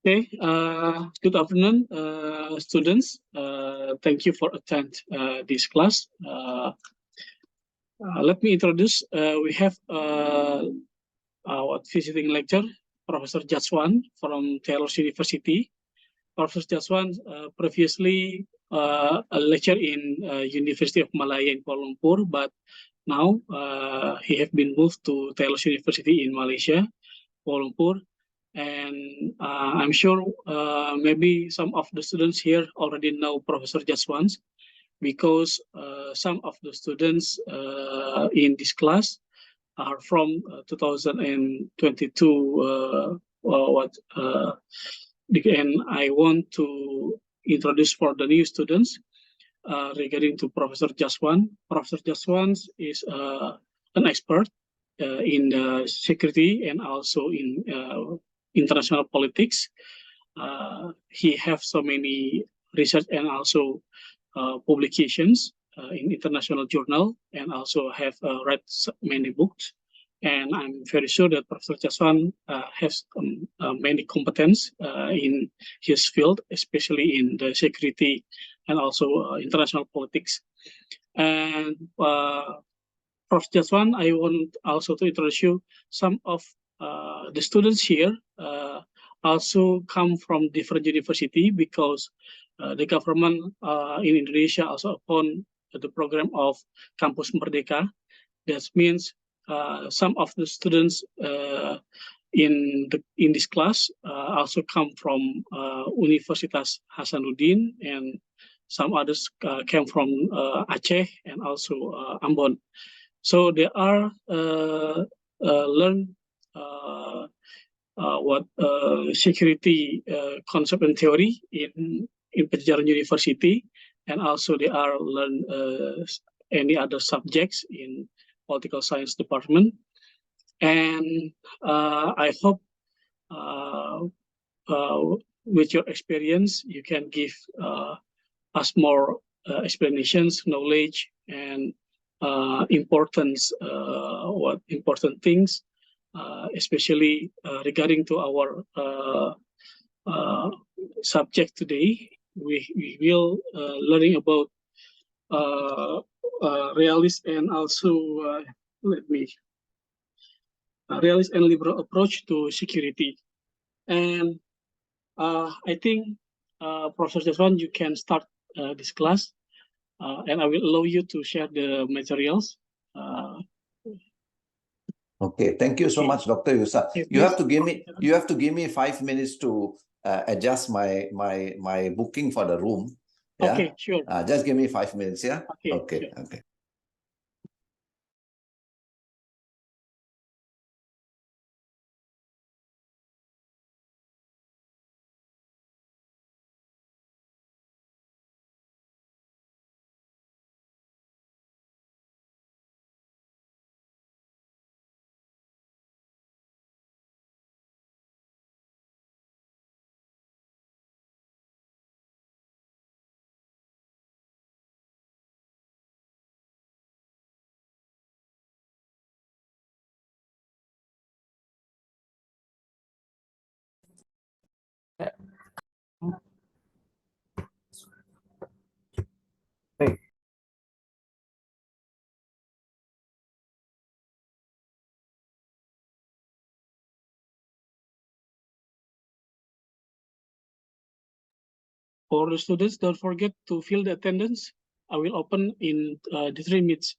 Okay, good afternoon, students. Thank you for attend this class. Let me introduce. We have our visiting lecturer, Professor Jatswan from Taylor University. Professor Jatswan previously a lecturer in University of Malaya in Kuala Lumpur, but now he have been moved to Taylor University in Malaysia, Kuala Lumpur. And I'm sure maybe some of the students here already know Professor Jatswan because some of the students in this class are from 2022. And I want to introduce for the new students regarding to Professor Jatswan. Professor Jatswan is an expert in the security and also in international politics. He have so many research and also publications in international journal, and also have read many books. And I'm very sure that Professor Jatswan has many competence in his field, especially in the security and also international politics. And Prof. Jatswan, I want also to introduce you some of the students here also come from different university because the government in Indonesia also open the program of Kampus Merdeka. That means some of the students in this class also come from Universitas Hasanuddin, and some others came from Aceh and also Ambon. So they are learn what security concept and theory in Pajajaran University, and also they are learn any other subjects in political science department. And I hope with your experience you can give us more explanations, knowledge, and importance, what important things, especially regarding to our subject today. We will learning about realist and also realist and liberal approach to security. And I think Professor Jaswan, you can start this class, and I will allow you to share the materials. Okay, thank you so much, Dr. Yusa. You have to give me 5 minutes to adjust my booking for the room. Yeah? Okay, sure. Just give me 5 minutes, yeah? Okay. Sure. Okay. For the students, don't forget to fill the attendance. I will open in the 3 minutes.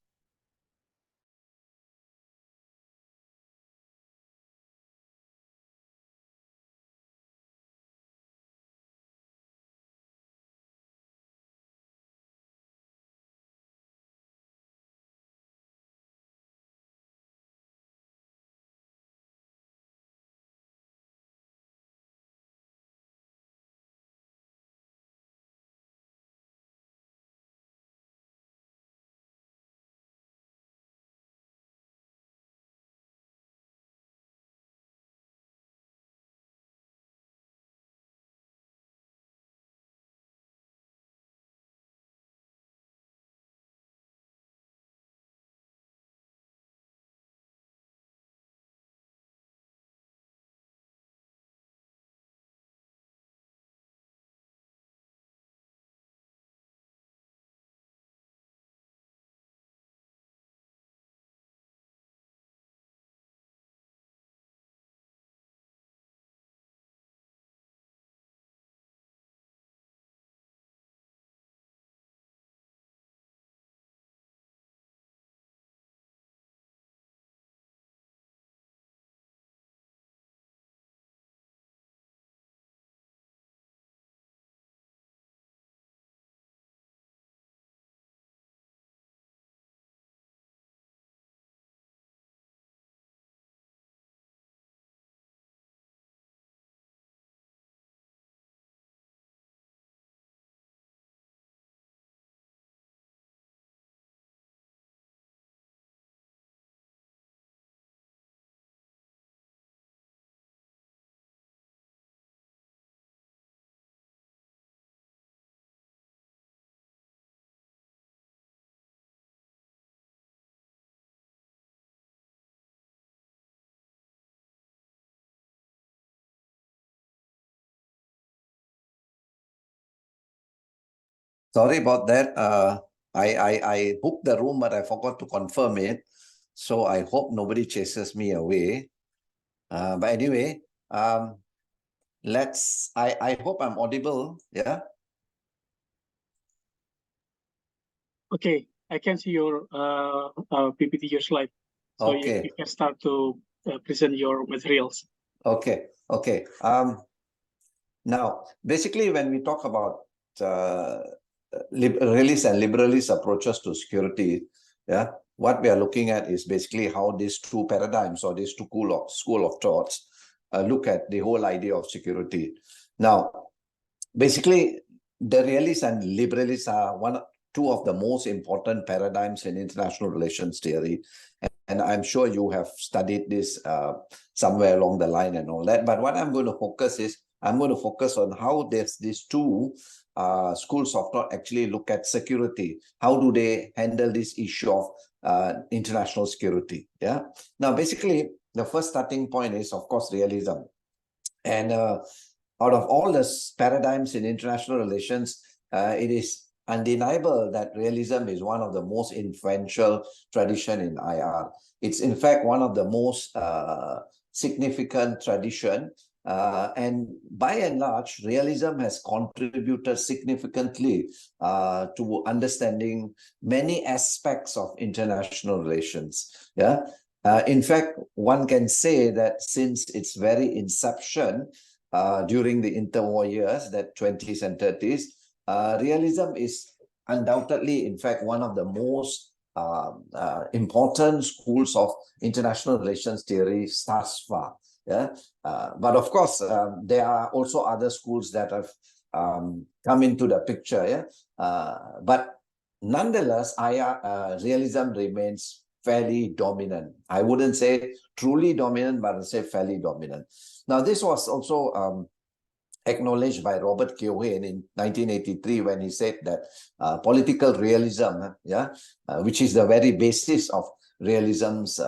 Sorry about that. I booked the room, but I forgot to confirm it. So I hope nobody chases me away. But anyway, I hope I'm audible. Yeah. Okay, I can see your PPT, your slide. So Okay. you can start to present your materials. Okay. Okay. Now, basically, when we talk about realist and liberalist approaches to security, yeah, what we are looking at is basically how these two paradigms or these two school of thoughts look at the whole idea of security. Now, basically, the realists and liberalists are two of the most important paradigms in international relations theory. And I'm sure you have studied this somewhere along the line and all that. But what I'm going to focus is, I'm going to focus on how these two schools of thought actually look at security. How do they handle this issue of international security? Yeah. Now, basically, the first starting point is, of course, realism. And out of all the paradigms in international relations, it is undeniable that realism is one of the most influential tradition in IR. It's in fact one of the most significant tradition. And by and large, realism has contributed significantly to understanding many aspects of international relations. Yeah. In fact, one can say that since its very inception, during the interwar years, that 20s and 30s, realism is undoubtedly, in fact, one of the most important schools of international relations theory thus far. Yeah, but of course, there are also other schools that have come into the picture. Yeah, but nonetheless, realism remains fairly dominant. I wouldn't say truly dominant, but I'd say fairly dominant. Now, this was also acknowledged by Robert Keohane in 1983 when he said that political realism, which is the very basis of realism's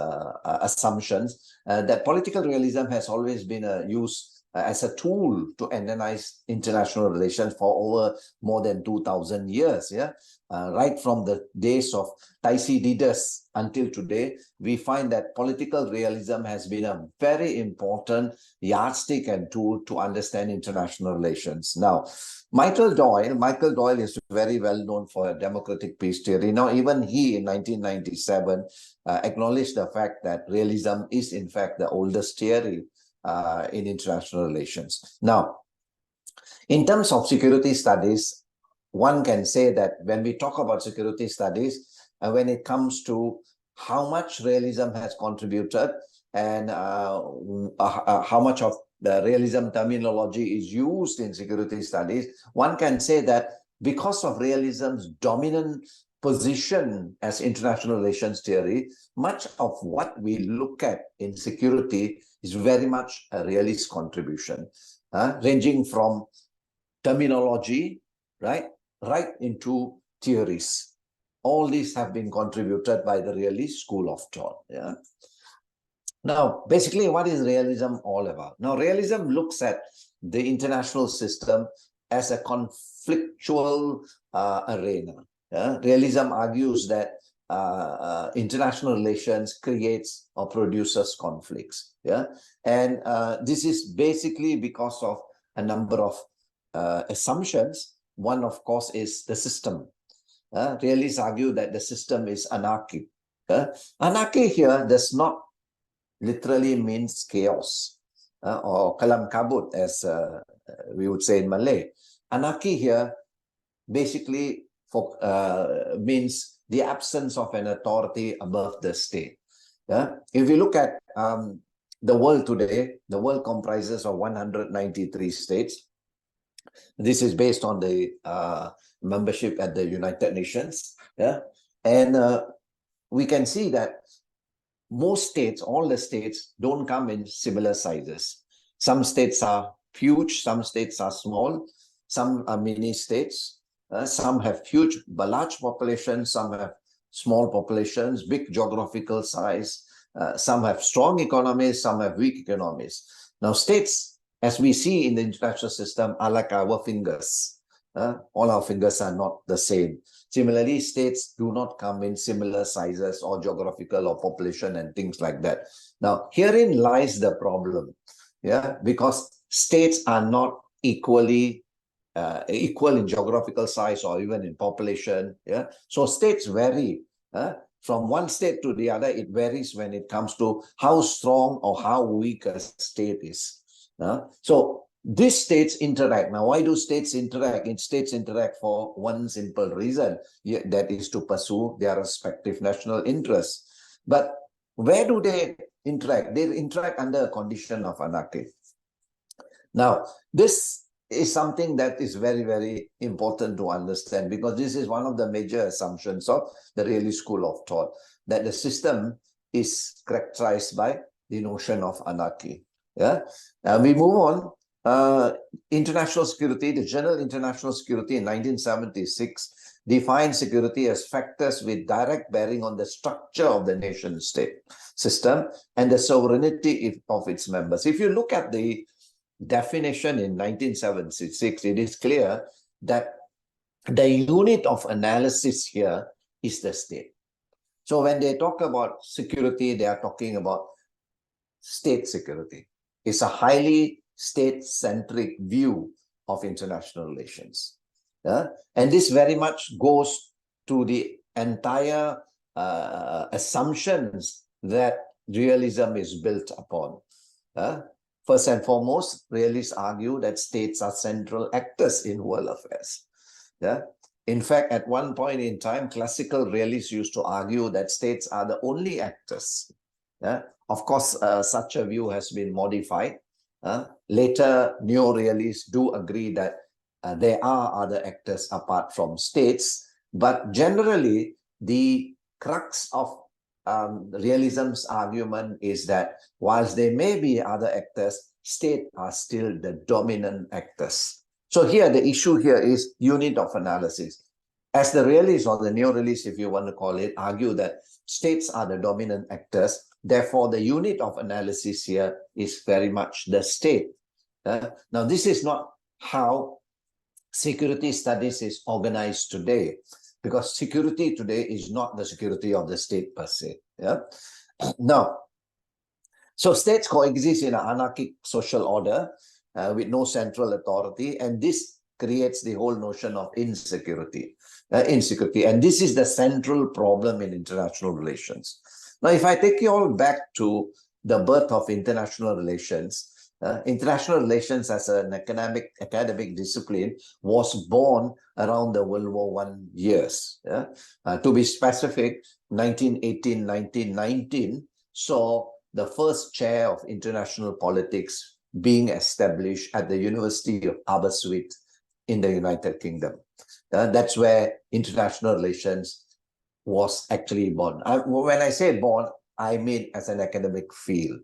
assumptions, that political realism has always been used as a tool to analyze international relations for over more than 2,000 years. Yeah, right from the days of Thucydides until today, we find that political realism has been a very important yardstick and tool to understand international relations. Now, Michael Doyle is very well known for democratic peace theory. Now, even he in 1997 acknowledged the fact that realism is in fact the oldest theory in international relations. Now, in terms of security studies, one can say that when we talk about security studies, when it comes to how much realism has contributed and how much of the realism terminology is used in security studies, one can say that because of realism's dominant position as international relations theory, much of what we look at in security is very much a realist contribution, ranging from terminology, right into theories. All these have been contributed by the realist school of thought. Yeah. Now, basically, what is realism all about? Now, realism looks at the international system as a conflictual arena. Yeah? Realism argues that international relations creates or produces conflicts. Yeah, and this is basically because of a number of assumptions. One, of course, is the system. Realists argue that the system is anarchic. Anarchy here does not literally means chaos or kalam kabut, as we would say in Malay. Anarchy here basically means the absence of an authority above the state. Yeah? If you look at the world today, the world comprises of 193 states. This is based on the membership at the United Nations. Yeah, and we can see that most states, all the states, don't come in similar sizes. Some states are huge, some states are small, some are mini states. Some have huge but large populations, some have small populations, big geographical size. Some have strong economies, some have weak economies. Now, states, as we see in the international system, are like our fingers. All our fingers are not the same. Similarly, states do not come in similar sizes or geographical or population and things like that. Now, herein lies the problem, because states are not equally equal in geographical size or even in population. So states vary. From one state to the other, it varies when it comes to how strong or how weak a state is. So these states interact. Now, why do states interact? States interact for one simple reason, that is to pursue their respective national interests. But where do they interact? They interact under a condition of anarchy. Now, this is something that is very, very important to understand, because this is one of the major assumptions of the realist school of thought, that the system is characterized by the notion of anarchy. We move on. International security, the General International Security in 1976 defined security as factors with direct bearing on the structure of the nation-state system and the sovereignty of its members. If you look at the definition in 1976, it is clear that the unit of analysis here is the state. So when they talk about security, they are talking about state security. It's a highly state-centric view of international relations. And this very much goes to the entire assumptions that realism is built upon. First and foremost, realists argue that states are central actors in world affairs. In fact, at one point in time, classical realists used to argue that states are the only actors. Of course, such a view has been modified. Later, neo-realists do agree that there are other actors apart from states, but generally, the crux of realism's argument is that whilst there may be other actors, states are still the dominant actors. So here, the issue here is unit of analysis. As the realists or the neo-realists, if you want to call it, argue that states are the dominant actors, therefore the unit of analysis here is very much the state. Now, this is not how security studies is organized today, because security today is not the security of the state per se. Now, so states coexist in an anarchic social order with no central authority, and this creates the whole notion of insecurity. And this is the central problem in international relations. Now, if I take you all back to the birth of international relations as an academic discipline was born around the World War I years. To be specific, 1918, 1919 saw the first chair of international politics being established at the University of Aberystwyth in the United Kingdom. That's where international relations was actually born. When I say born, I mean as an academic field.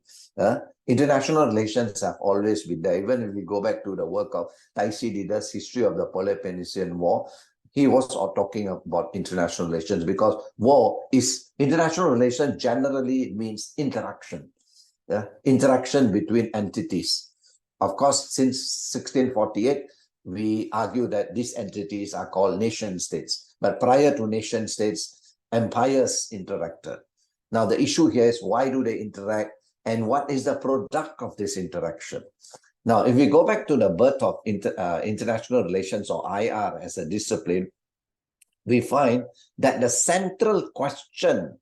International relations have always been there. Even if we go back to the work of Taisi Dida's History of the Peloponnesian War, he was talking about international relations, because international relations generally means interaction. Interaction between entities. Of course, since 1648, we argue that these entities are called nation states. But prior to nation states, empires interacted. Now, the issue here is, why do they interact, and what is the product of this interaction? Now, if we go back to the birth of international relations, or IR as a discipline, we find that the central question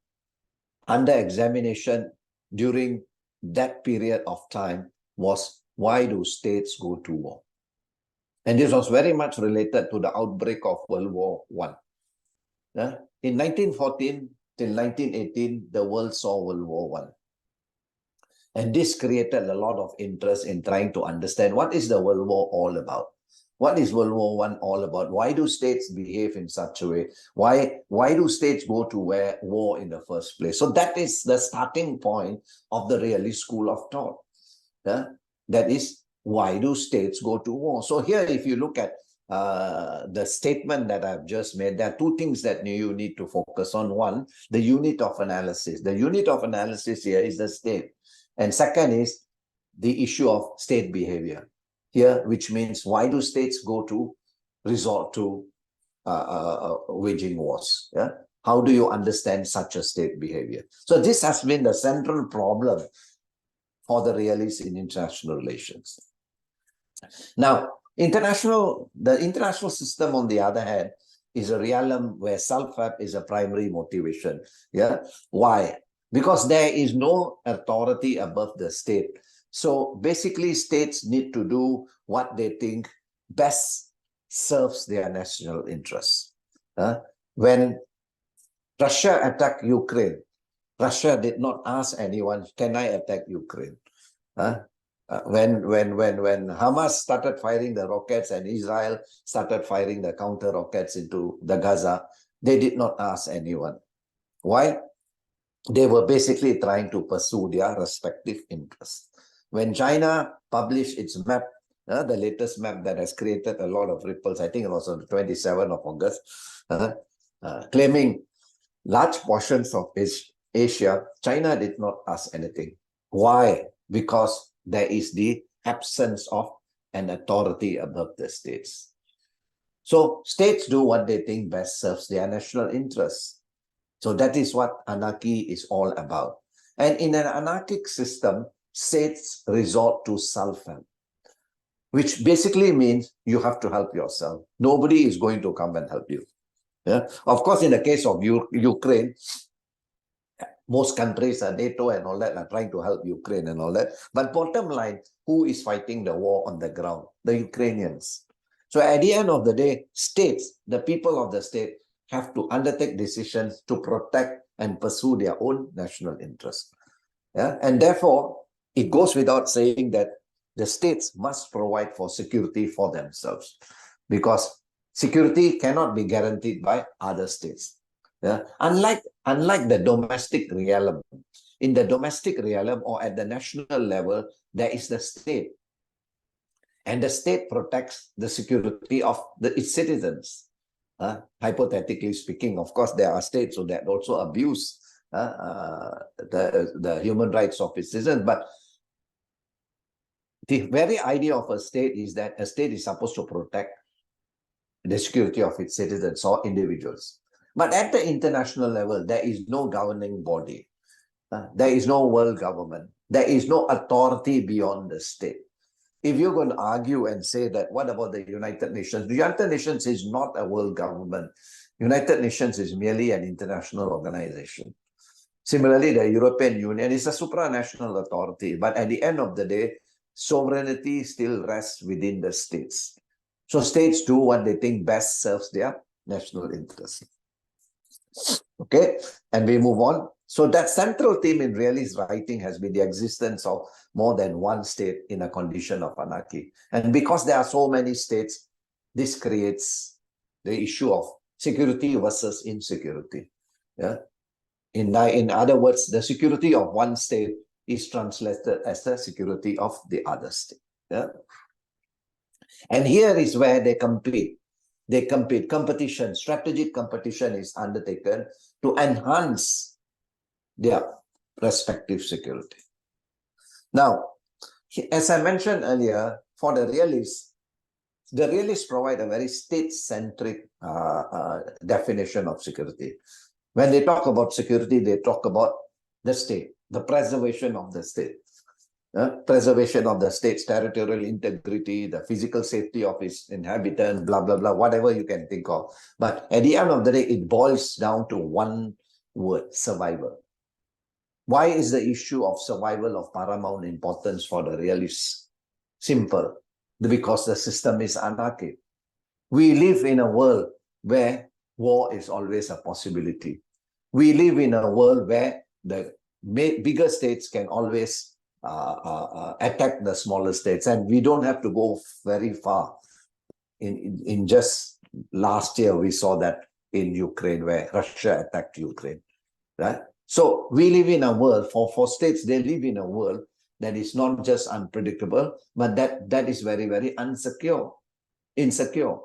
under examination during that period of time was, why do states go to war? And this was very much related to the outbreak of World War I. In 1914 till 1918, the world saw World War I. And this created a lot of interest in trying to understand, what is the World War all about? What is World War I all about? Why do states behave in such a way? Why do states go to war in the first place? So that is the starting point of the realist school of thought. That is, why do states go to war? So here, if you look at the statement that I've just made, there are two things that you need to focus on. One, the unit of analysis. The unit of analysis here is the state. And second is the issue of state behavior here, which means, why do states go to resort to waging wars. Yeah? How do you understand such a state behavior? So this has been the central problem for the realists in international relations. Now, the international system, on the other hand, is a realm where self-help is a primary motivation. Yeah. Why? Because there is no authority above the state. So basically, states need to do what they think best serves their national interests. When Russia attacked Ukraine, Russia did not ask anyone, can I attack Ukraine? When Hamas started firing the rockets and Israel started firing the counter rockets into the Gaza, they did not ask anyone. Why? They were basically trying to pursue their respective interests. When China published its map, the latest map that has created a lot of ripples, I think it was on the 27th of August, claiming large portions of Asia, China did not ask anything. Why? Because there is the absence of an authority above the states. So states do what they think best serves their national interests. So that is what anarchy is all about. And in an anarchic system, states resort to self-help, which basically means you have to help yourself. Nobody is going to come and help you. Yeah? Of course, in the case of Ukraine, most countries are NATO and all that are trying to help Ukraine and all that. But bottom line, who is fighting the war on the ground? The Ukrainians. So at the end of the day, states, the people of the state, have to undertake decisions to protect and pursue their own national interests. Yeah? And therefore, it goes without saying that the states must provide for security for themselves, because security cannot be guaranteed by other states. Yeah? Unlike the domestic realm, in the domestic realm or at the national level, there is the state. And the state protects the security of its citizens. Hypothetically speaking, of course, there are states that also abuse the human rights of its citizens. But the very idea of a state is that a state is supposed to protect the security of its citizens or individuals. But at the international level, there is no governing body. There is no world government. There is no authority beyond the state. If you're going to argue and say that, what about the United Nations? The United Nations is not a world government. United Nations is merely an international organization. Similarly, the European Union is a supranational authority. But at the end of the day, sovereignty still rests within the states. So states do what they think best serves their national interests. Okay, and we move on. So that central theme in realist writing has been the existence of more than one state in a condition of anarchy. And because there are so many states, this creates the issue of security versus insecurity. Yeah. In other words, the security of one state is translated as the security of the other state. Yeah. And here is where they compete. Competition, strategic competition is undertaken to enhance their respective security. Now, as I mentioned earlier, for the realists provide a very state-centric definition of security. When they talk about security, they talk about the state, the preservation of the state. Preservation of the state's territorial integrity, the physical safety of its inhabitants, blah, blah, blah, whatever you can think of. But at the end of the day, it boils down to one word: survival. Why is the issue of survival of paramount importance for the realists? Simple. Because the system is anarchic. We live in a world where war is always a possibility. We live in a world where the bigger states can always attack the smaller states, and we don't have to go very far. In just last year, we saw that in Ukraine, where Russia attacked Ukraine, right? So we live in a world, for states, they live in a world that is not just unpredictable, but that is very, very insecure.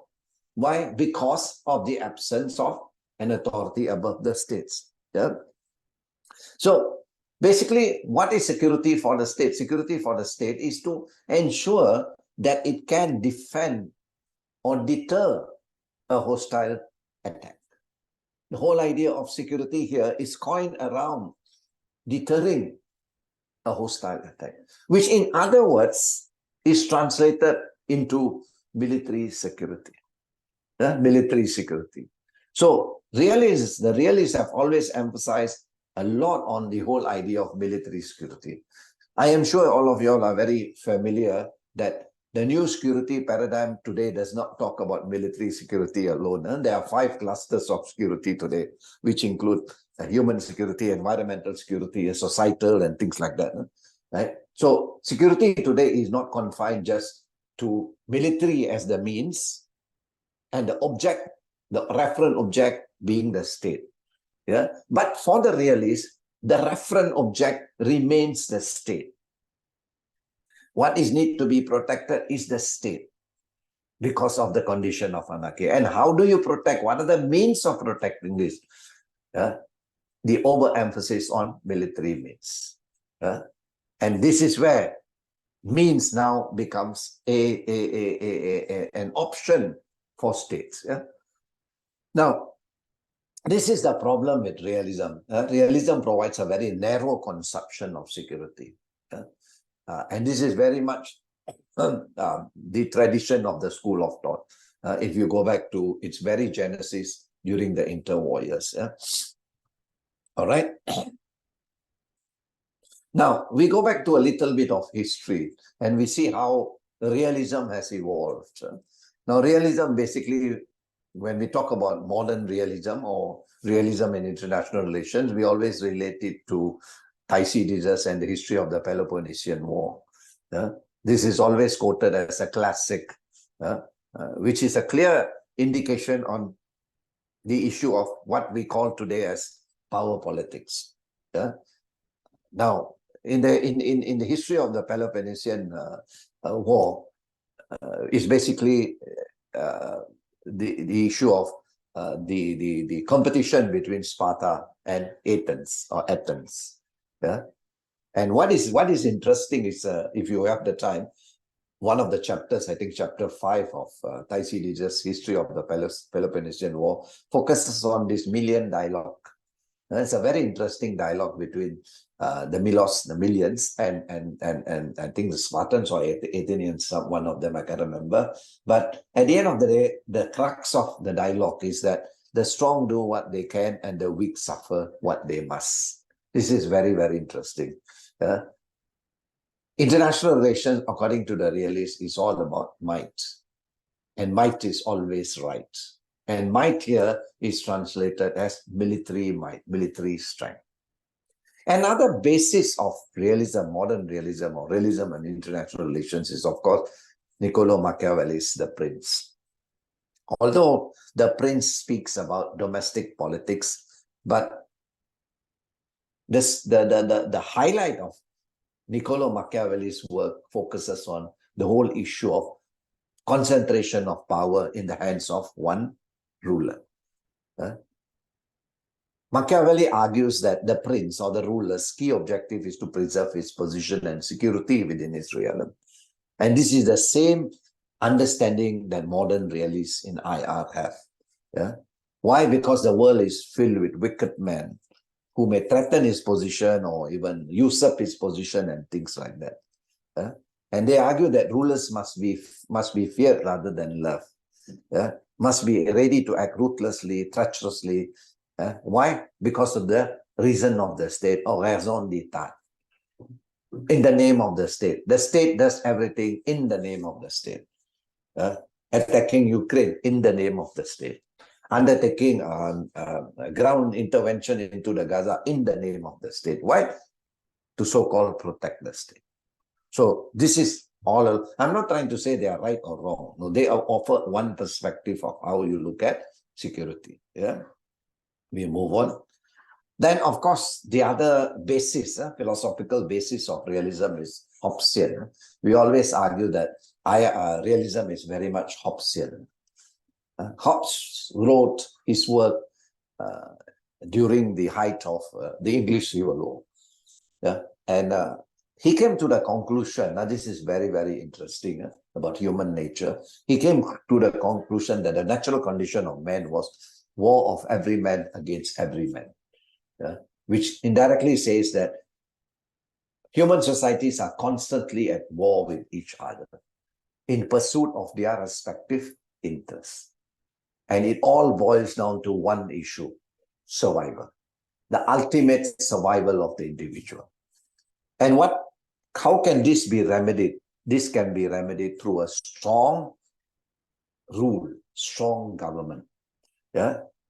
Why? Because of the absence of an authority above the states. Yeah. So basically, what is security for the state? Security for the state is to ensure that it can defend or deter a hostile attack. The whole idea of security here is coined around deterring a hostile attack, which in other words is translated into military security. Military security. So the realists have always emphasized a lot on the whole idea of military security. I am sure all of you all are very familiar that the new security paradigm today does not talk about military security alone. There are 5 clusters of security today, which include human security, environmental security, societal, and things like that. Right? So security today is not confined just to military as the means, and the object, the referent object being the state. Yeah, but for the realists, the referent object remains the state. What is need to be protected is the state because of the condition of anarchy. And how do you protect? What are the means of protecting this? The overemphasis on military means. And this is where means now becomes an option for states. Now, this is the problem with realism. Realism provides a very narrow conception of security. And this is very much the tradition of the school of thought. If you go back to its very genesis during the interwar years. All right. Now, we go back to a little bit of history and we see how realism has evolved. Now, realism basically, when we talk about modern realism or realism in international relations, we always relate it to Thucydides and the history of the Peloponnesian War. This is always quoted as a classic, which is a clear indication on the issue of what we call today as power politics. Now, in the history of the Peloponnesian War, is basically the issue of the competition between Sparta and Athens. And what is interesting is, if you have the time, one of the chapters, I think chapter 5 of Thucydides' history of the Peloponnesian War, focuses on this Melian dialogue. It's a very interesting dialogue between the Melians, and I think the Spartans or Athenians, one of them, I can't remember. But at the end of the day, the crux of the dialogue is that the strong do what they can and the weak suffer what they must. This is very, very interesting. International relations, according to the realists, is all about might. And might is always right. And might here is translated as military might, military strength. Another basis of realism, modern realism or realism and international relations is, of course, Niccolo Machiavelli's The Prince. Although The Prince speaks about domestic politics, but the highlight of Niccolo Machiavelli's work focuses on the whole issue of concentration of power in the hands of one ruler. Machiavelli argues that the prince or the ruler's key objective is to preserve his position and security within his realm. And this is the same understanding that modern realists in IR have. Why? Because the world is filled with wicked men who may threaten his position or even usurp his position and things like that. And they argue that rulers must be feared rather than loved. Must be ready to act ruthlessly, treacherously. Why? Because of the reason of the state, or raison d'etat. In the name of the state. The state does everything in the name of the state. Attacking Ukraine in the name of the state. Undertaking ground intervention into the Gaza in the name of the state. Why? To so-called protect the state. So this is all. I'm not trying to say they are right or wrong. No, they offer one perspective of how you look at security. We move on. Then, of course, the other basis, philosophical basis of realism is Hobbesian. We always argue that realism is very much Hobbesian. Hobbes wrote his work during the height of the English Civil War. And he came to the conclusion, now this is very, very interesting about human nature. He came to the conclusion that the natural condition of man was war of every man against every man, which indirectly says that human societies are constantly at war with each other in pursuit of their respective interests. And it all boils down to one issue: survival, the ultimate survival of the individual. And how can this be remedied? This can be remedied through a strong rule, strong government,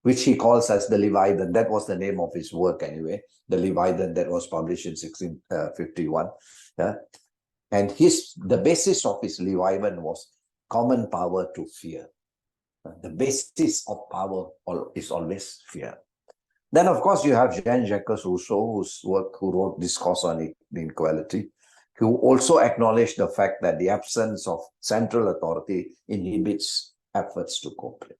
which he calls as the Leviathan. That was the name of his work anyway, the Leviathan, that was published in 1651. And the basis of his Leviathan was common power to fear. The basis of power is always fear. Then, of course, you have Jean-Jacques Rousseau, who wrote Discourse on Inequality, who also acknowledged the fact that the absence of central authority inhibits efforts to cooperate.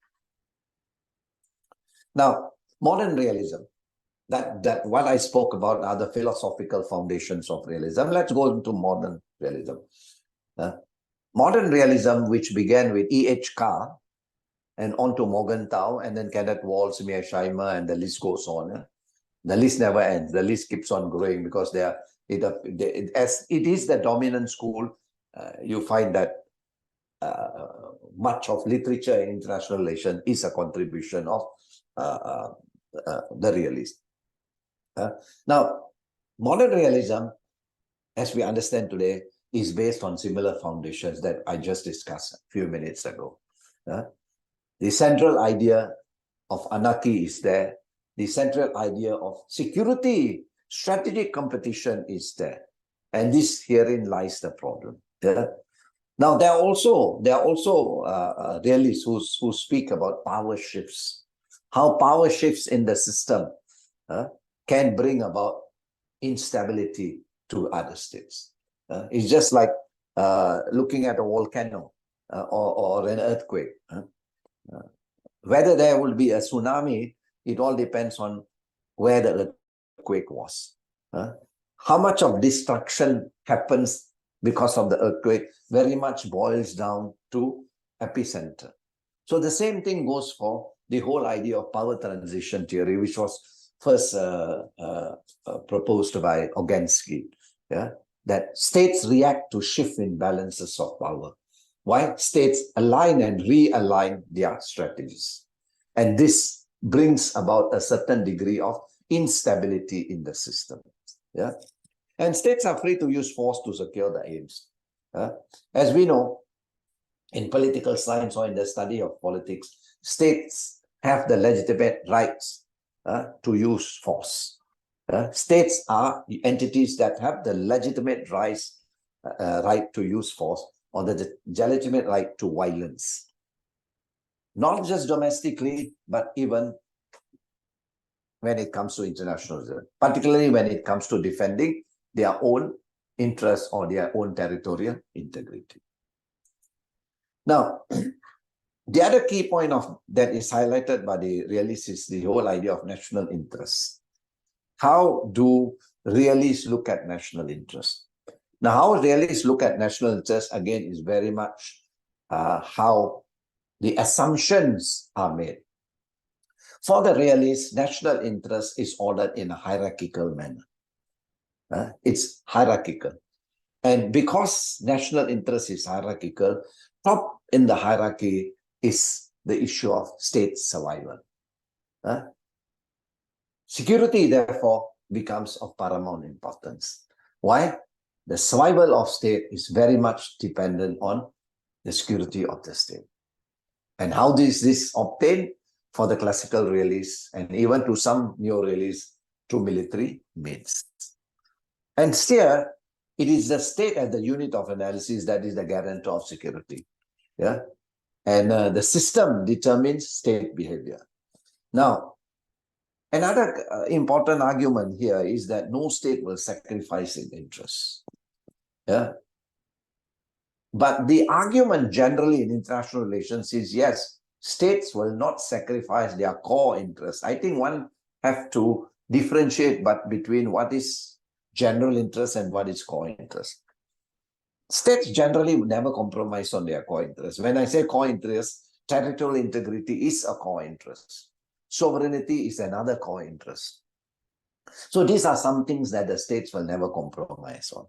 Now, modern realism, that what I spoke about are the philosophical foundations of realism. Let's go into modern realism. Modern realism, which began with E.H. Carr and on to Morgenthau, and then Kenneth Waltz, Mearsheimer, and the list goes on. The list never ends. The list keeps on growing because as it is the dominant school. You find that much of literature in international relations is a contribution of the realists. Now, modern realism, as we understand today, is based on similar foundations that I just discussed a few minutes ago. The central idea of anarchy is there. The central idea of security, strategic competition is there. And herein lies the problem. Now, there are also realists who speak about power shifts, how power shifts in the system can bring about instability to other states. It's just like looking at a volcano or an earthquake. Whether there will be a tsunami, it all depends on where the earthquake was. How much of destruction happens because of the earthquake very much boils down to epicenter. So the same thing goes for the whole idea of power transition theory, which was first proposed by Ogansky, that states react to shift in balances of power. Why? States align and realign their strategies. And this brings about a certain degree of instability in the system. And states are free to use force to secure the aims. As we know, in political science or in the study of politics, states have the legitimate rights to use force. States are entities that have the legitimate right to use force, or the legitimate right to violence. Not just domestically, but even when it comes to international, particularly when it comes to defending their own interests or their own territorial integrity. Now, the other key point that is highlighted by the realists is the whole idea of national interest. How do realists look at national interest? Now, how realists look at national interest, again, is very much how the assumptions are made. For the realists, national interest is ordered in a hierarchical manner. It's hierarchical. And because national interest is hierarchical, top in the hierarchy is the issue of state survival. Security, therefore, becomes of paramount importance. Why? The survival of state is very much dependent on the security of the state. And how is this obtained? For the classical realists, and even to some neo-realists, through military means. And here, it is the state as the unit of analysis that is the guarantor of security. And the system determines state behavior. Now, another important argument here is that no state will sacrifice its interests. But the argument generally in international relations is, yes, states will not sacrifice their core interests. I think one have to differentiate between what is general interest and what is core interest. States generally never compromise on their core interest. When I say core interest, territorial integrity is a core interest. Sovereignty is another core interest. So these are some things that the states will never compromise on.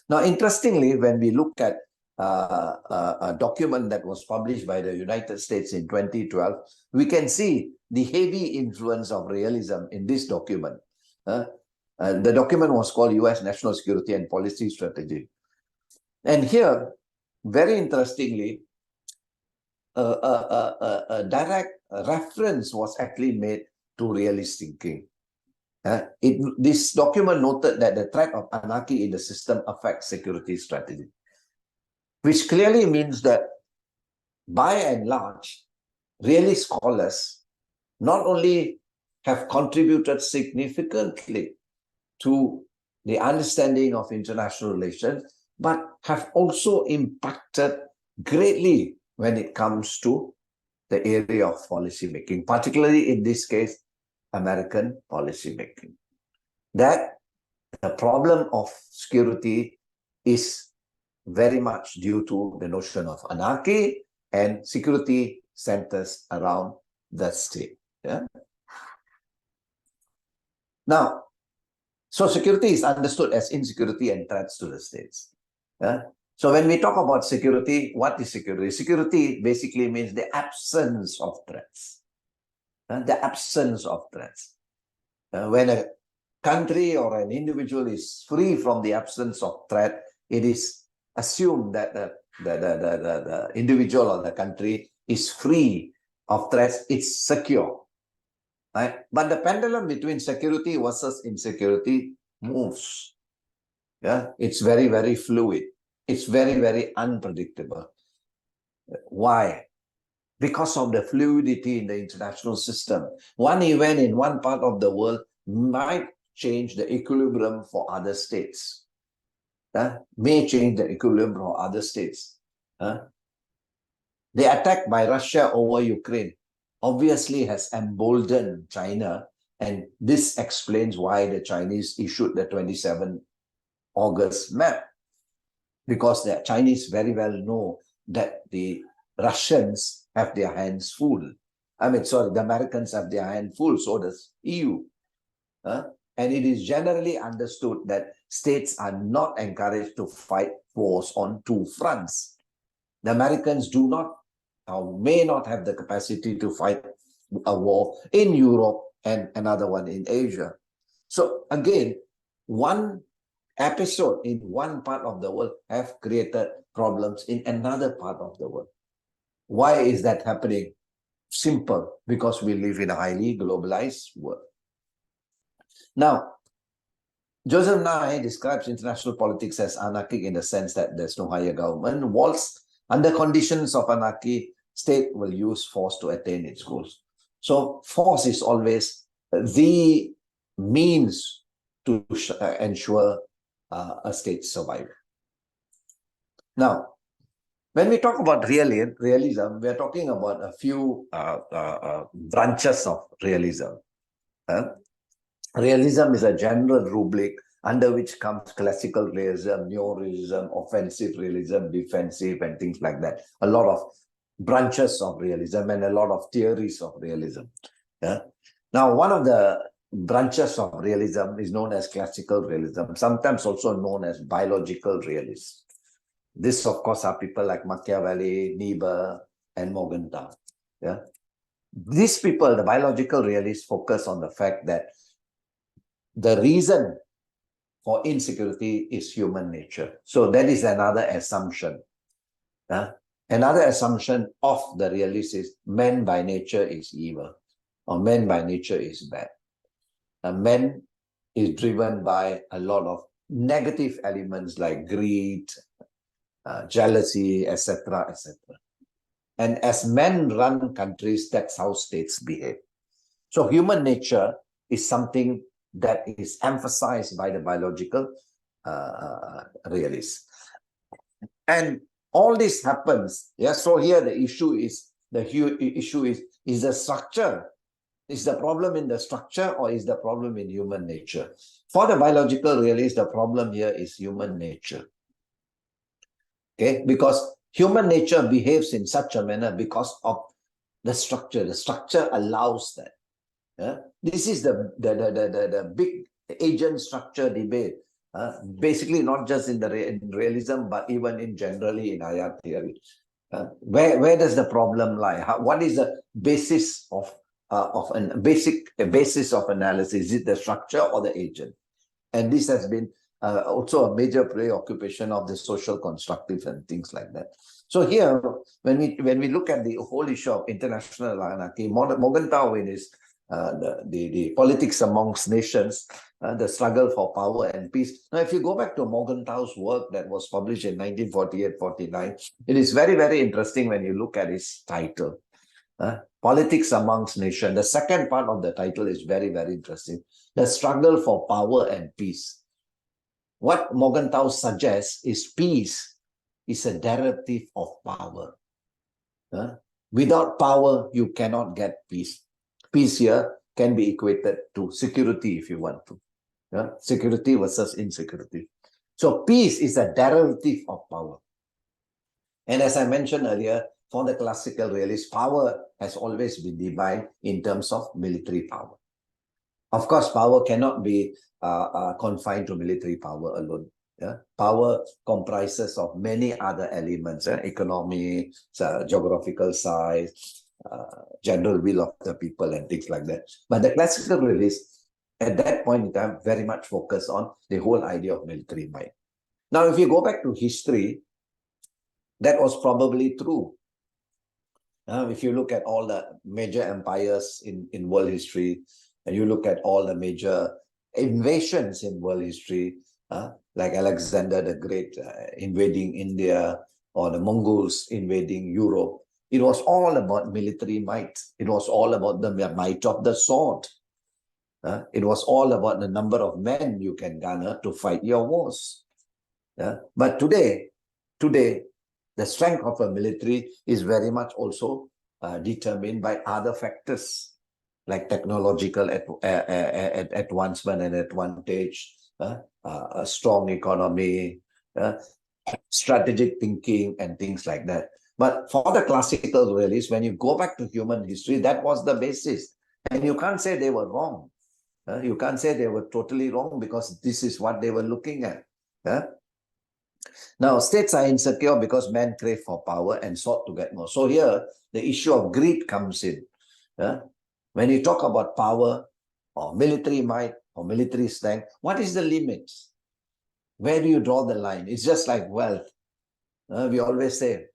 Now, interestingly, when we look at a document that was published by the United States in 2012, we can see the heavy influence of realism in this document. The document was called U.S. National Security and Policy Strategy. And here, very interestingly, a direct reference was actually made to realist thinking. This document noted that the threat of anarchy in the system affects security strategy, which clearly means that, by and large, realist scholars not only have contributed significantly to the understanding of international relations, but have also impacted greatly when it comes to the area of policy making, particularly in this case, American policy making. That the problem of security is very much due to the notion of anarchy, and security centers around the state. Yeah? Now, so security is understood as insecurity and threats to the states. Yeah? So when we talk about security, what is security? Security basically means the absence of threats. The absence of threats. When a country or an individual is free from the absence of threat, it is assumed that the individual or the country is free of threats, it's secure. Right? But the pendulum between security versus insecurity moves. Yeah? It's very, very fluid. It's very, very unpredictable. Why? Because of the fluidity in the international system. One event in one part of the world might change the equilibrium for other states. May change the equilibrium for other states. The attack by Russia over Ukraine obviously has emboldened China, and this explains why the Chinese issued the 27 August map, because the Chinese very well know that the Russians have their hands full. The Americans have their hands full, so does EU. And it is generally understood that states are not encouraged to fight wars on two fronts. The Americans do not or may not have the capacity to fight a war in Europe and another one in Asia. So again, one episode in one part of the world have created problems in another part of the world. Why is that happening? Simple, because we live in a highly globalized world. Now, Joseph Nye describes international politics as anarchic in the sense that there's no higher government. Whilst under conditions of anarchy, state will use force to attain its goals. So force is always the means to ensure a state's survival. Now, when we talk about realism, we are talking about a few branches of realism. Realism is a general rubric under which comes classical realism, neo-realism, offensive realism, defensive, and things like that. A lot of branches of realism and a lot of theories of realism. Yeah? Now, one of the branches of realism is known as classical realism, sometimes also known as biological realists. This, of course, are people like Machiavelli, Niebuhr, and Morgenthau. Yeah? These people, the biological realists, focus on the fact that the reason for insecurity is human nature. So that is another assumption. Another assumption of the realists is man by nature is evil, or man by nature is bad. Man is driven by a lot of negative elements like greed, jealousy, etc., etc. And as men run countries, that's how states behave. So human nature is something that is emphasized by the biological realists. And all this happens. Yeah. So here the issue is the structure Is the problem in the structure or is the problem in human nature? For the biological realist, the problem here is human nature. Okay, because human nature behaves in such a manner because of the structure. The structure allows that. Yeah? This is the big agent structure debate. Basically, not just in realism, but even in generally in IR theory. Where does the problem lie? What is the basis of a basis of analysis? Is it the structure or the agent? And this has been also a major preoccupation of the social constructive and things like that. So here, when we look at the whole issue of international anarchy, Morgenthau in his the politics amongst nations, the struggle for power and peace. Now, if you go back to Morgenthau's work that was published in 1948-49, it is very, very interesting when you look at its title. Politics amongst nations. The second part of the title is very, very interesting. The struggle for power and peace. What Morgenthau suggests is peace is a derivative of power. Without power, you cannot get peace. Peace here can be equated to security if you want to. Security versus insecurity. So peace is a derivative of power. And as I mentioned earlier, for the classical realists, power has always been defined in terms of military power. Of course, power cannot be confined to military power alone. Power comprises of many other elements, economy, geographical size, general will of the people and things like that. But the classical realists, at that point in time, very much focused on the whole idea of military might. Now, if you go back to history, that was probably true. If you look at all the major empires in world history, and you look at all the major invasions in world history, like Alexander the Great invading India, or the Mongols invading Europe, it was all about military might. It was all about the might of the sword. It was all about the number of men you can garner to fight your wars. But today, the strength of a military is very much also determined by other factors, like technological advancement and advantage, a strong economy, strategic thinking, and things like that. But for the classical realists, when you go back to human history, that was the basis. And you can't say they were wrong. You can't say they were totally wrong, because this is what they were looking at. Now, states are insecure because men crave for power and sought to get more. So here, the issue of greed comes in. When you talk about power or military might or military strength, what is the limit? Where do you draw the line? It's just like wealth. We always say,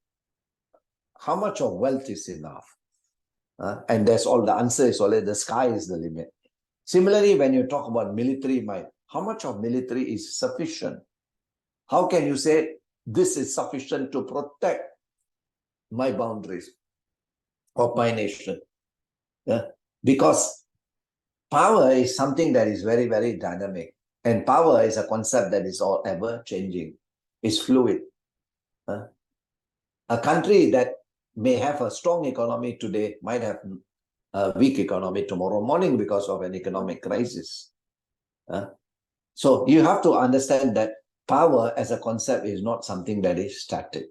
how much of wealth is enough? And that's all. The answer is always the sky is the limit. Similarly, when you talk about military might, how much of military is sufficient? How can you say this is sufficient to protect my boundaries of my nation? Because power is something that is very, very dynamic. And power is a concept that is all ever changing. It's fluid. A country that may have a strong economy today might have a weak economy tomorrow morning because of an economic crisis. So you have to understand that power as a concept is not something that is static.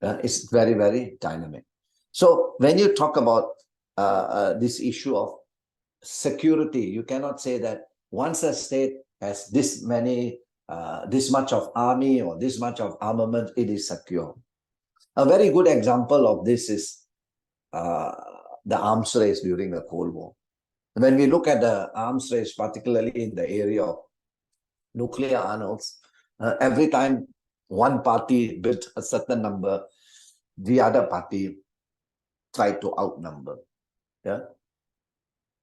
It's very, very dynamic. So when you talk about this issue of security, you cannot say that once a state has this much of army or this much of armament, it is secure. A very good example of this is the arms race during the Cold War. When we look at the arms race, particularly in the area of nuclear arsenals, every time one party built a certain number, the other party tried to outnumber.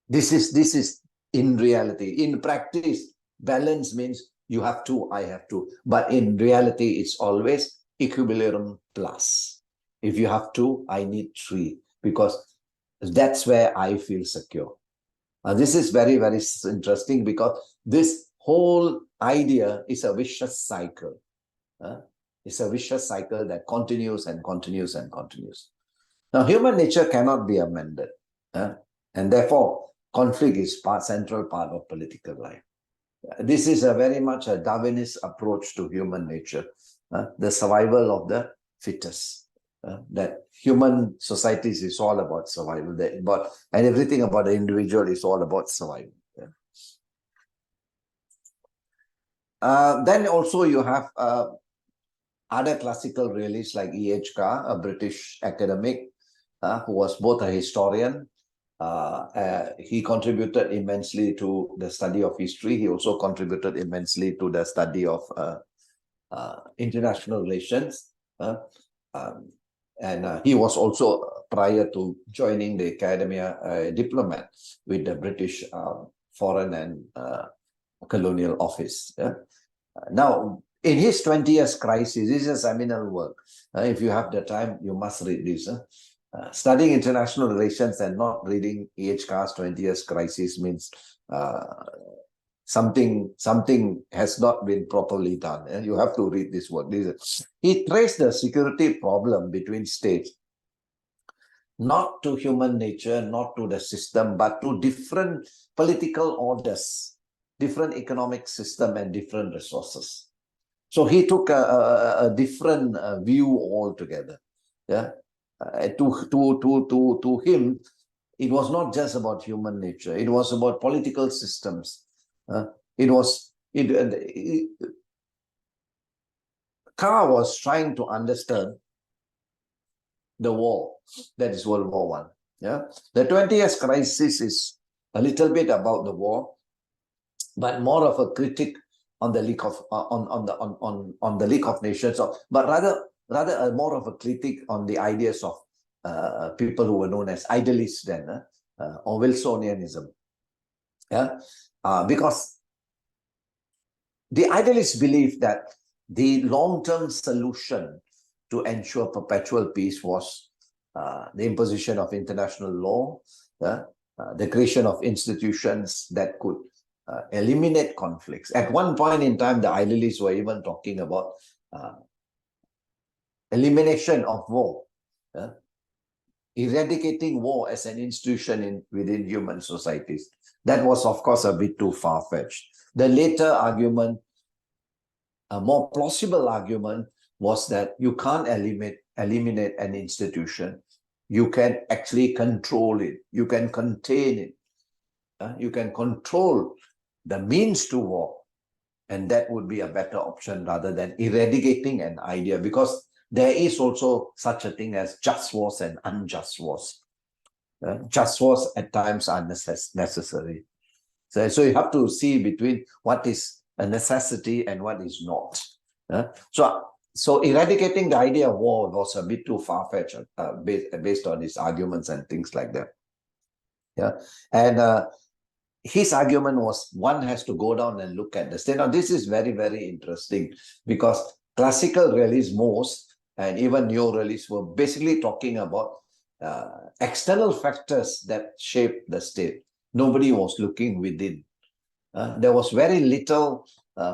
This is in reality. In practice, balance means you have two, I have two. But in reality, it's always equilibrium plus. If you have two, I need three, because that's where I feel secure. This is very, very interesting, because this whole idea is a vicious cycle. It's a vicious cycle that continues and continues and continues. Now, human nature cannot be amended. And therefore, conflict is central part of political life. This is a very much a Darwinist approach to human nature, the survival of the fittest. That human societies is all about survival, and everything about the individual is all about survival. Then also you have other classical realists like E.H. Carr, a British academic who was both a historian. He contributed immensely to the study of history. He also contributed immensely to the study of international relations. And he was also, prior to joining the academia, a diplomat with the British Foreign and Colonial Office. Now, in his 20 years crisis, this is a seminal work. If you have the time, you must read this. Studying international relations and not reading E.H. Carr's 20 years crisis means something has not been properly done. You have to read this work. He traced the security problem between states not to human nature, not to the system, but to different political orders, different economic system, and different resources. So he took a different view altogether. Yeah. To him, it was not just about human nature. It was about political systems. Carr was trying to understand the war, that is World War I. Yeah, the 20 years crisis is a little bit about the war, but more of a critique on the League of on the League of Nations, but rather more of a critique on the ideas of people who were known as idealists then, or Wilsonianism. Yeah, because the idealists believed that the long-term solution to ensure perpetual peace was the imposition of international law, the creation of institutions that could eliminate conflicts. At one point in time, the idealists were even talking about elimination of war, eradicating war as an institution within human societies. That was, of course, a bit too far-fetched. The later argument, a more plausible argument, was that you can't eliminate an institution. You can actually control it. You can contain it. You can control the means to war. And that would be a better option rather than eradicating an idea, because there is also such a thing as just wars and unjust wars. Just wars at times are necessary. So you have to see between what is a necessity and what is not. So eradicating the idea of war was a bit too far-fetched based on his arguments and things like that. Yeah, and his argument was one has to go down and look at the state. Now, this is very, very interesting, because classical realists, most, and even neo-realists, were basically talking about external factors that shape the state. Nobody was looking within. There was very little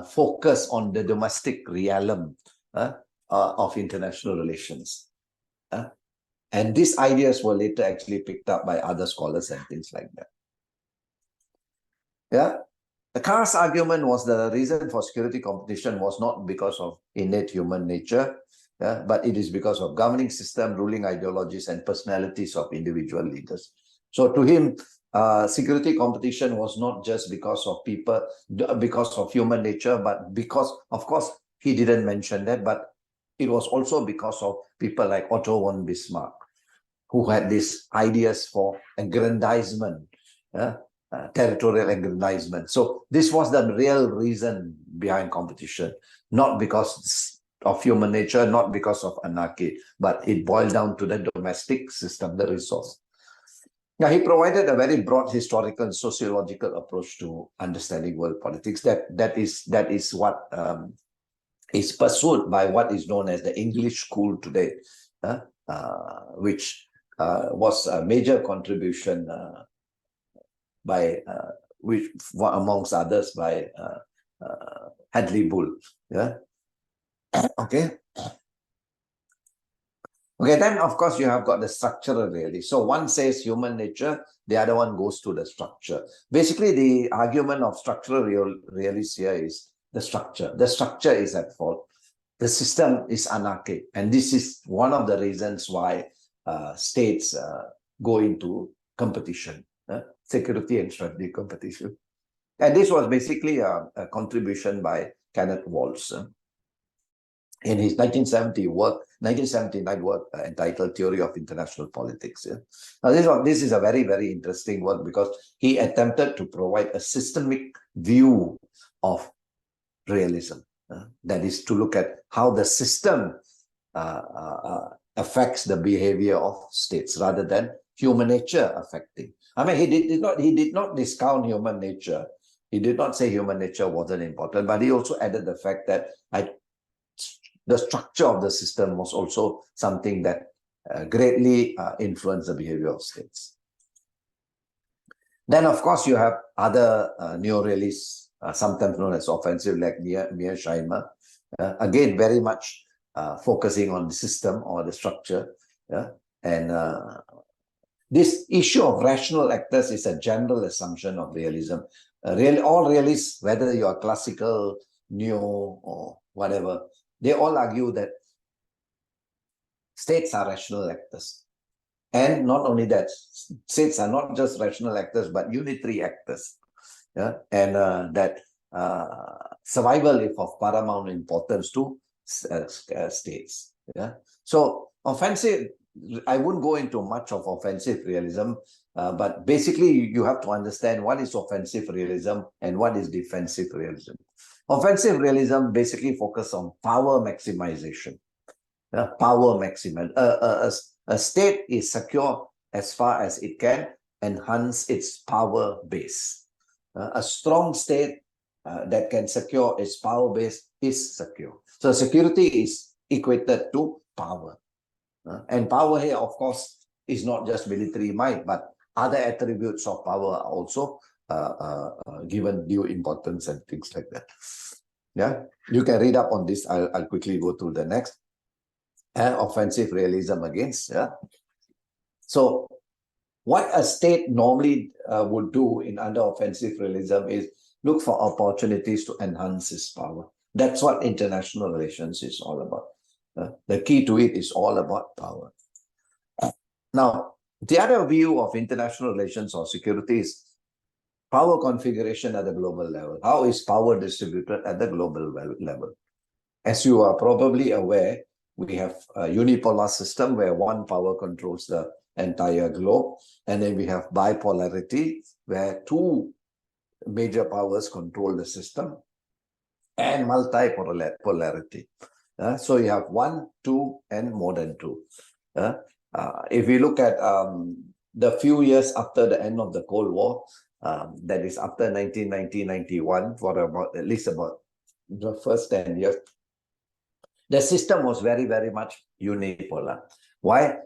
focus on the domestic realm of international relations. And these ideas were later actually picked up by other scholars and things like that. Yeah, the Carr's argument was the reason for security competition was not because of innate human nature, but it is because of governing system, ruling ideologies, and personalities of individual leaders. So to him, security competition was not just because of people, because of human nature, but because, of course, he didn't mention that, but it was also because of people like Otto von Bismarck, who had these ideas for aggrandizement, territorial aggrandizement. So this was the real reason behind competition, not because of human nature, not because of anarchy, but it boiled down to the domestic system, the resource. Now, he provided a very broad historical and sociological approach to understanding world politics. That is what is pursued by what is known as the English school today, which was a major contribution by which, amongst others, by Hadley Bull. Yeah. Okay. Okay, then of course you have got the structural realist. So one says human nature, the other one goes to the structure. Basically, the argument of structural realist here is the structure. The structure is at fault. The system is anarchic. And this is one of the reasons why states go into competition, security and strategy competition. And this was basically a contribution by Kenneth Waltz in his 1979 work entitled Theory of International Politics. Now this is a very, very interesting work because he attempted to provide a systemic view of realism. That is to look at how the system affects the behavior of states rather than human nature affecting. I mean, he did not discount human nature. He did not say human nature wasn't important, but he also added the fact that the structure of the system was also something that greatly influenced the behavior of states. Then, of course, you have other neorealists, sometimes known as offensive, like Mearsheimer, again, very much focusing on the system or the structure. And this issue of rational actors is a general assumption of realism. All realists, whether you are classical, neo, or whatever, they all argue that states are rational actors. And not only that, states are not just rational actors, but unitary actors. And that survival is of paramount importance to states. So offensive, I wouldn't go into much of offensive realism, but basically you have to understand what is offensive realism and what is defensive realism. Offensive realism basically focuses on power maximization. Power maximum. A state is secure as far as it can enhance its power base. A strong state that can secure its power base is secure. So security is equated to power. And power here, of course, is not just military might, but other attributes of power are also given due importance and things like that. You can read up on this. I'll quickly go through the next. Offensive realism against. So what a state normally would do in under offensive realism is look for opportunities to enhance its power. That's what international relations is all about. The key to it is all about power. Now, the other view of international relations or security is power configuration at the global level. How is power distributed at the global level? As you are probably aware, we have a unipolar system where one power controls the entire globe. And then we have bipolarity, where two major powers control the system, and multipolarity. So you have 1, 2, and more than 2. If we look at the few years after the end of the Cold War, that is after 1990-91, for at least about the first 10 years, the system was very, very much unipolar. Why?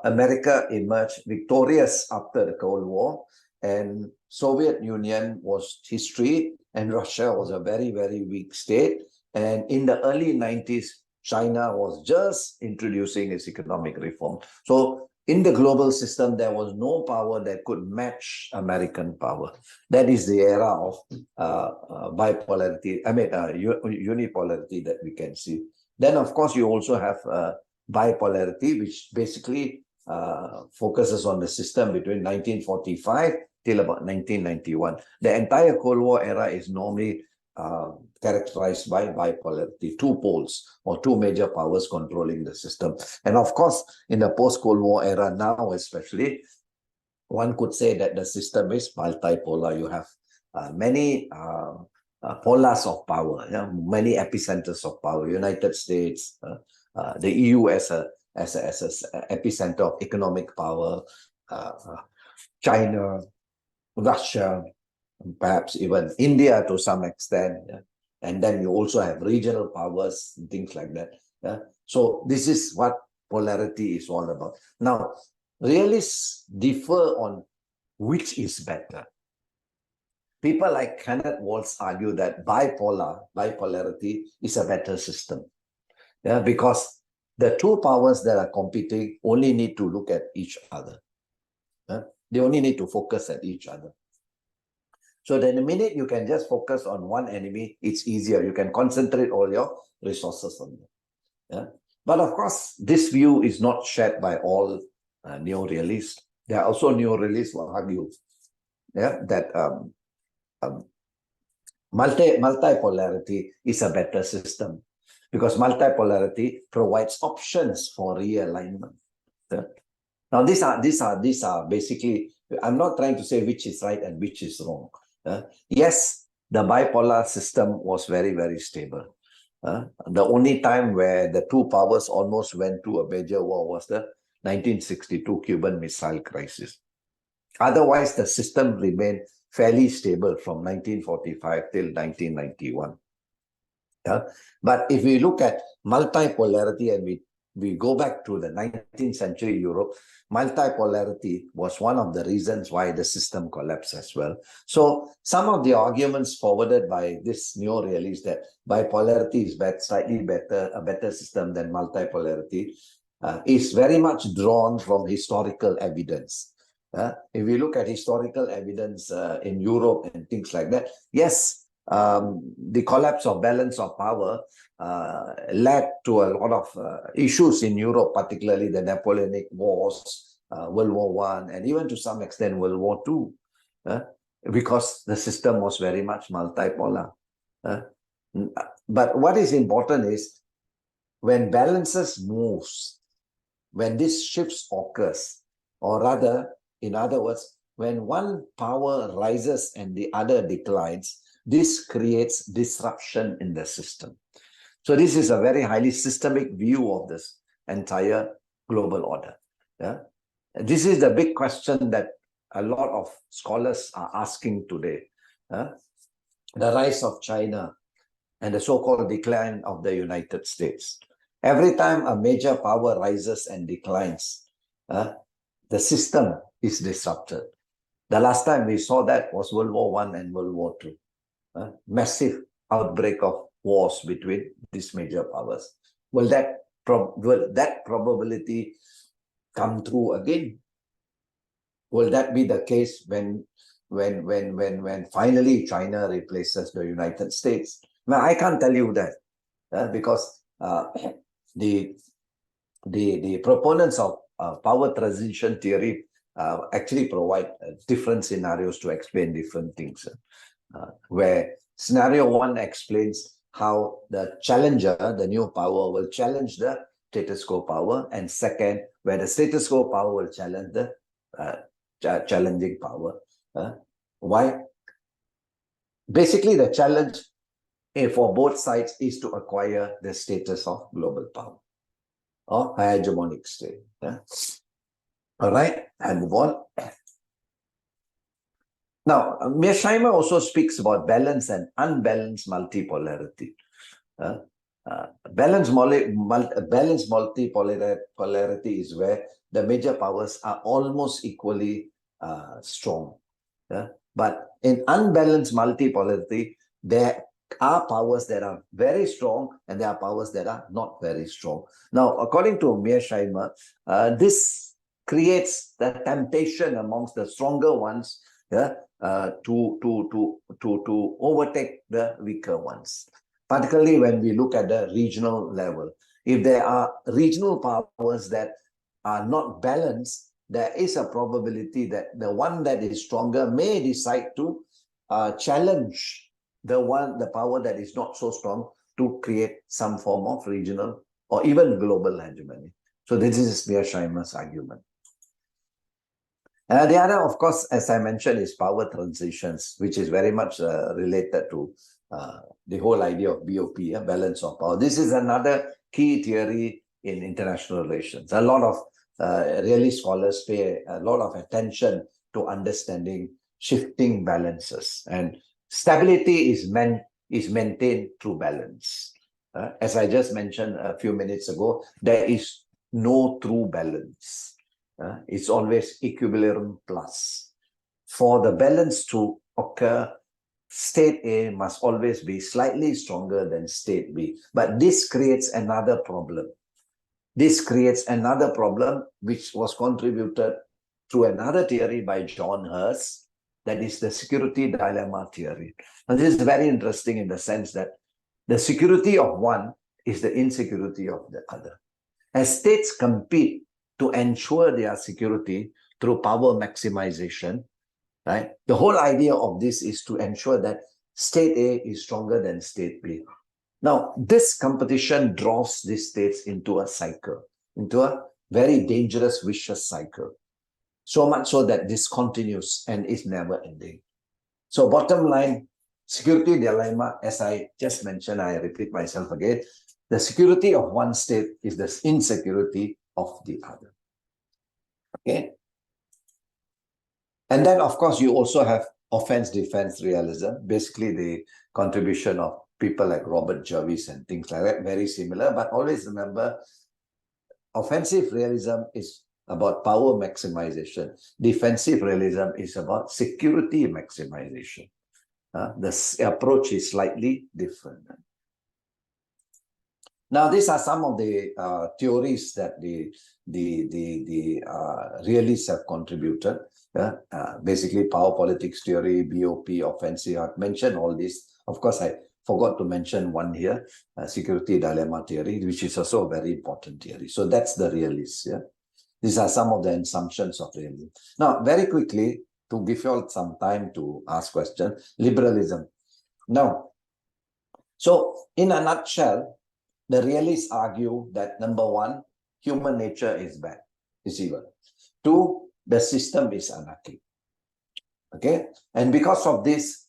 America emerged victorious after the Cold War, and Soviet Union was history, and Russia was a very, very weak state. And in the early 90s, China was just introducing its economic reform. So in the global system, there was no power that could match American power. That is the era of bipolarity, unipolarity that we can see. Then, of course, you also have bipolarity, which basically focuses on the system between 1945 till about 1991. The entire Cold War era is normally characterized by bipolarity, two poles or two major powers controlling the system. And of course, in the post-Cold War era now especially, one could say that the system is multipolar. You have many polars of power, many epicenters of power. United States, the EU as a epicenter of economic power, China, Russia, perhaps even India to some extent. And then you also have regional powers and things like that. So this is what polarity is all about. Now, realists differ on which is better. People like Kenneth Waltz argue that bipolarity is a better system. Because the two powers that are competing only need to look at each other. They only need to focus at each other. So then the minute you can just focus on one enemy, it's easier. You can concentrate all your resources on them. Yeah? But of course, this view is not shared by all neo-realists. There are also neo-realists who argue that multipolarity is a better system because multipolarity provides options for realignment. Now, these are basically, I'm not trying to say which is right and which is wrong. Yes, the bipolar system was very, very stable. The only time where the two powers almost went to a major war was the 1962 Cuban Missile Crisis. Otherwise, the system remained fairly stable from 1945 till 1991. But if we look at multipolarity and we go back to the 19th century Europe, multipolarity was one of the reasons why the system collapsed as well. So some of the arguments forwarded by this neo-realist that bipolarity is slightly better, a better system than multipolarity, is very much drawn from historical evidence. If we look at historical evidence in Europe and things like that, yes, the collapse of balance of power led to a lot of issues in Europe, particularly the Napoleonic Wars, World War I, and even to some extent World War II, because the system was very much multipolar. But what is important is when balances moves, when this shifts occurs, or rather, in other words, when one power rises and the other declines, this creates disruption in the system. So this is a very highly systemic view of this entire global order. This is the big question that a lot of scholars are asking today. The rise of China and the so-called decline of the United States. Every time a major power rises and declines, the system is disrupted. The last time we saw that was World War I and World War II. Massive outbreak of wars between these major powers. Will that probability come true again? Will that be the case when finally China replaces the United States? Now, I can't tell you that because the proponents of power transition theory actually provide different scenarios to explain different things. Where scenario one explains how the challenger, the new power, will challenge the status quo power, and second, where the status quo power will challenge the challenging power. Why? Basically, the challenge for both sides is to acquire the status of global power or hegemonic state. All right, and move on. Now, Mearsheimer also speaks about balance and unbalanced multipolarity. Balanced multipolarity is where the major powers are almost equally strong. But in unbalanced multipolarity, there are powers that are very strong and there are powers that are not very strong. Now, according to Mearsheimer, this creates the temptation amongst the stronger ones to overtake the weaker ones, particularly when we look at the regional level. If there are regional powers that are not balanced, there is a probability that the one that is stronger may decide to challenge the power that is not so strong to create some form of regional or even global hegemony. So this is Mearsheimer's argument. The other, of course, as I mentioned, is power transitions, which is very much related to the whole idea of BOP, balance of power. This is another key theory in international relations. A lot of realist scholars pay a lot of attention to understanding shifting balances, and stability is maintained through balance. As I just mentioned a few minutes ago, there is no true balance. It's always equilibrium plus. For the balance to occur, state A must always be slightly stronger than state B. But this creates another problem. this creates another problem which was contributed through another theory by John Hurst, that is the security dilemma theory. And this is very interesting in the sense that the security of one is the insecurity of the other. As states compete to ensure their security through power maximization, right? The whole idea of this is to ensure that state A is stronger than state B. Now, this competition draws these states into a cycle, into a very dangerous, vicious cycle. So much so that this continues and is never ending. So bottom line, security dilemma, as I just mentioned, I repeat myself again, the security of one state is the insecurity of the other. Okay? And then, of course, you also have offense, defense, realism, basically the contribution of people like Robert Jervis and things like that, very similar. But always remember, offensive realism is about power maximization. Defensive realism is about security maximization. The approach is slightly different. Now, these are some of the theories that the realists have contributed. Basically, power politics theory, BOP, offensive. I've mentioned all this. Of course, I forgot to mention one here, security dilemma theory, which is also a very important theory. So that's the realists. Yeah? These are some of the assumptions of realism. Now, very quickly, to give you all some time to ask questions, liberalism. Now, so in a nutshell, the realists argue that number one, human nature is bad, is evil. Two, the system is anarchic. Okay? And because of this,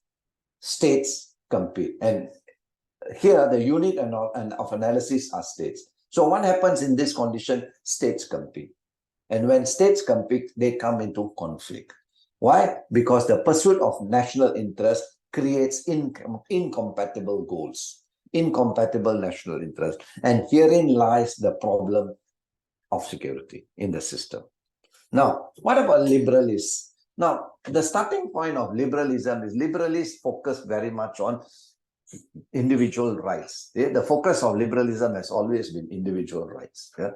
states compete. And here, the unit of analysis are states. So what happens in this condition? States compete. And when states compete, they come into conflict. Why? Because the pursuit of national interest creates incompatible goals, incompatible national interest. And herein lies the problem of security in the system. Now, what about liberalists? Now, the starting point of liberalism is liberalists focus very much on individual rights. The focus of liberalism has always been individual rights. Yeah?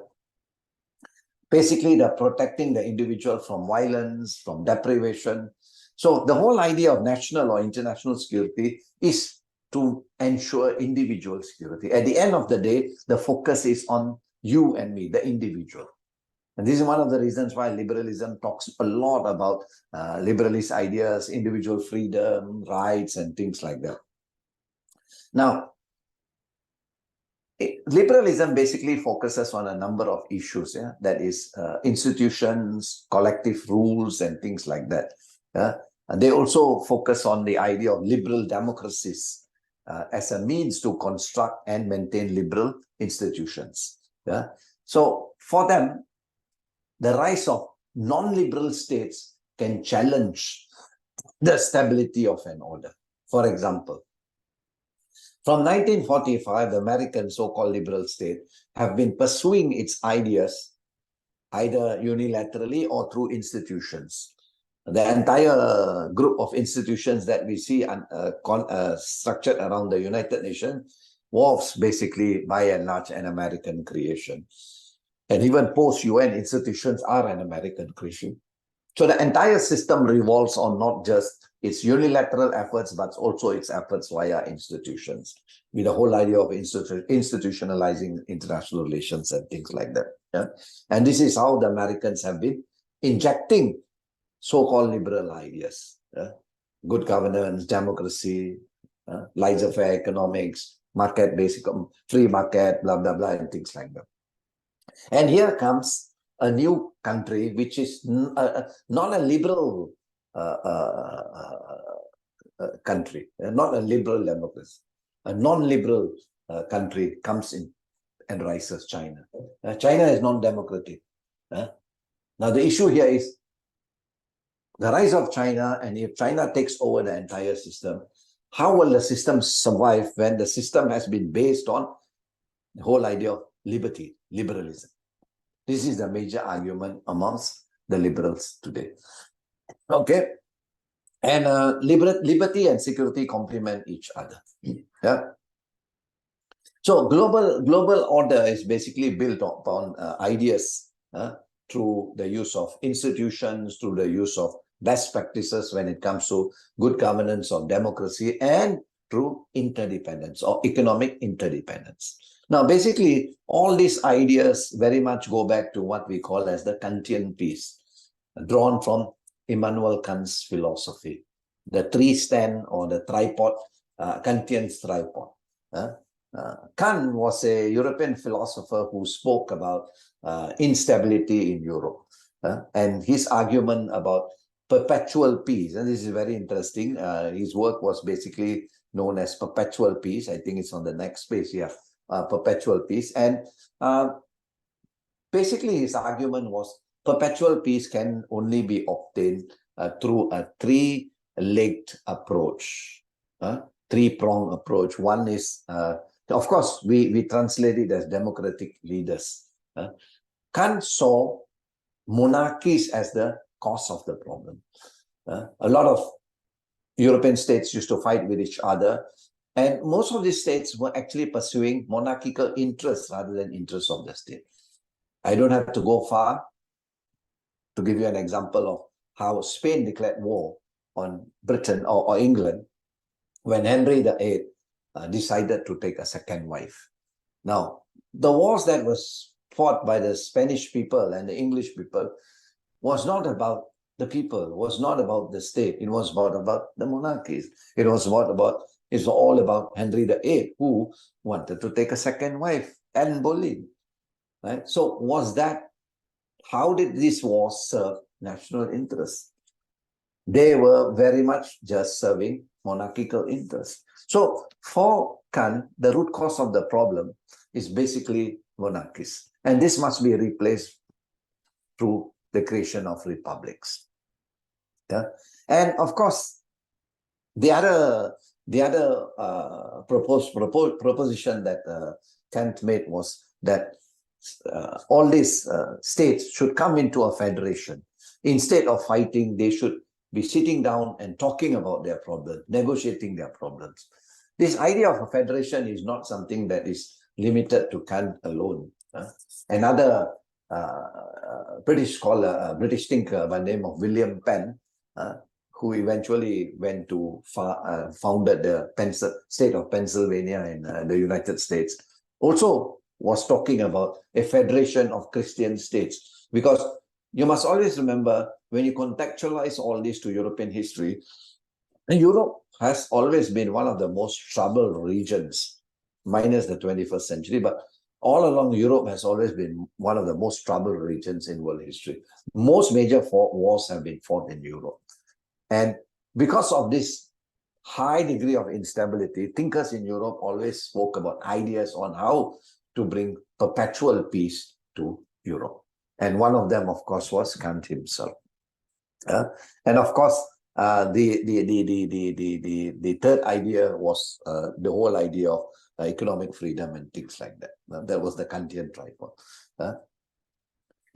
Basically, they're protecting the individual from violence, from deprivation. So the whole idea of national or international security is to ensure individual security. At the end of the day, the focus is on you and me, the individual. And this is one of the reasons why liberalism talks a lot about liberalist ideas, individual freedom, rights, and things like that. Now, liberalism basically focuses on a number of issues, yeah? That is institutions, collective rules, and things like that. Yeah? And they also focus on the idea of liberal democracies as a means to construct and maintain liberal institutions. Yeah? So for them, the rise of non-liberal states can challenge the stability of an order. For example, from 1945, the American so-called liberal state have been pursuing its ideas either unilaterally or through institutions. The entire group of institutions that we see structured around the United Nations was basically, by and large, an American creation. And even post-UN institutions are an American creation. So the entire system revolves on not just its unilateral efforts, but also its efforts via institutions, with the whole idea of institutionalizing international relations and things like that. Yeah? And this is how the Americans have been injecting so-called liberal ideas. Yeah? Good governance, democracy, laissez-faire economics, market, basic, free market, blah, blah, blah, and things like that. And here comes a new country, which is not a liberal country, not a liberal democracy. A non-liberal country comes in and rises, China. China is non-democratic. Now, the issue here is the rise of China, and if China takes over the entire system, how will the system survive when the system has been based on the whole idea of liberty, liberalism? This is the major argument amongst the liberals today. Okay. And liberty and security complement each other. Yeah. So global order is basically built upon ideas through the use of institutions, through the use of best practices when it comes to good governance of democracy, and through interdependence or economic interdependence. Now, basically, all these ideas very much go back to what we call as the Kantian piece, drawn from Immanuel Kant's philosophy, the three stand or the tripod, Kantian's tripod. Kant was a European philosopher who spoke about instability in Europe, and his argument about perpetual peace, and this is very interesting. His work was basically known as Perpetual Peace. I think it's on the next page here, Perpetual Peace. And basically his argument was perpetual peace can only be obtained through a three-legged approach, three-pronged approach. One is, of course, we translate it as democratic leaders. Kant saw monarchies as the cause of the problem. A lot of European states used to fight with each other, and most of these states were actually pursuing monarchical interests rather than interests of the state. I don't have to go far to give you an example of how Spain declared war on Britain or England when Henry VIII decided to take a second wife. Now, the wars that was fought by the Spanish people and the English people was not about the people, was not about the state. It was about the monarchies. It was it's all about Henry VIII, who wanted to take a second wife, Anne Boleyn. Right? So how did these wars serve national interests? They were very much just serving monarchical interests. So for Kant, the root cause of the problem is basically monarchies. And this must be replaced through the creation of republics. Yeah? And of course, the other proposition that Kant made was that all these states should come into a federation. Instead of fighting, they should be sitting down and talking about their problems, negotiating their problems. This idea of a federation is not something that is limited to Kant alone. Another British scholar, British thinker by the name of William Penn, who eventually went to founded the state of Pennsylvania in the United States, also was talking about a federation of Christian states. Because you must always remember, when you contextualize all this to European history, Europe has always been one of the most troubled regions, minus the 21st century, but all along Europe has always been one of the most troubled regions in world history. Most major wars have been fought in Europe. And because of this high degree of instability, thinkers in Europe always spoke about ideas on how to bring perpetual peace to Europe. And one of them, of course, was Kant himself. And of course, the third idea was the whole idea of economic freedom and things like that. That was the Kantian tripod.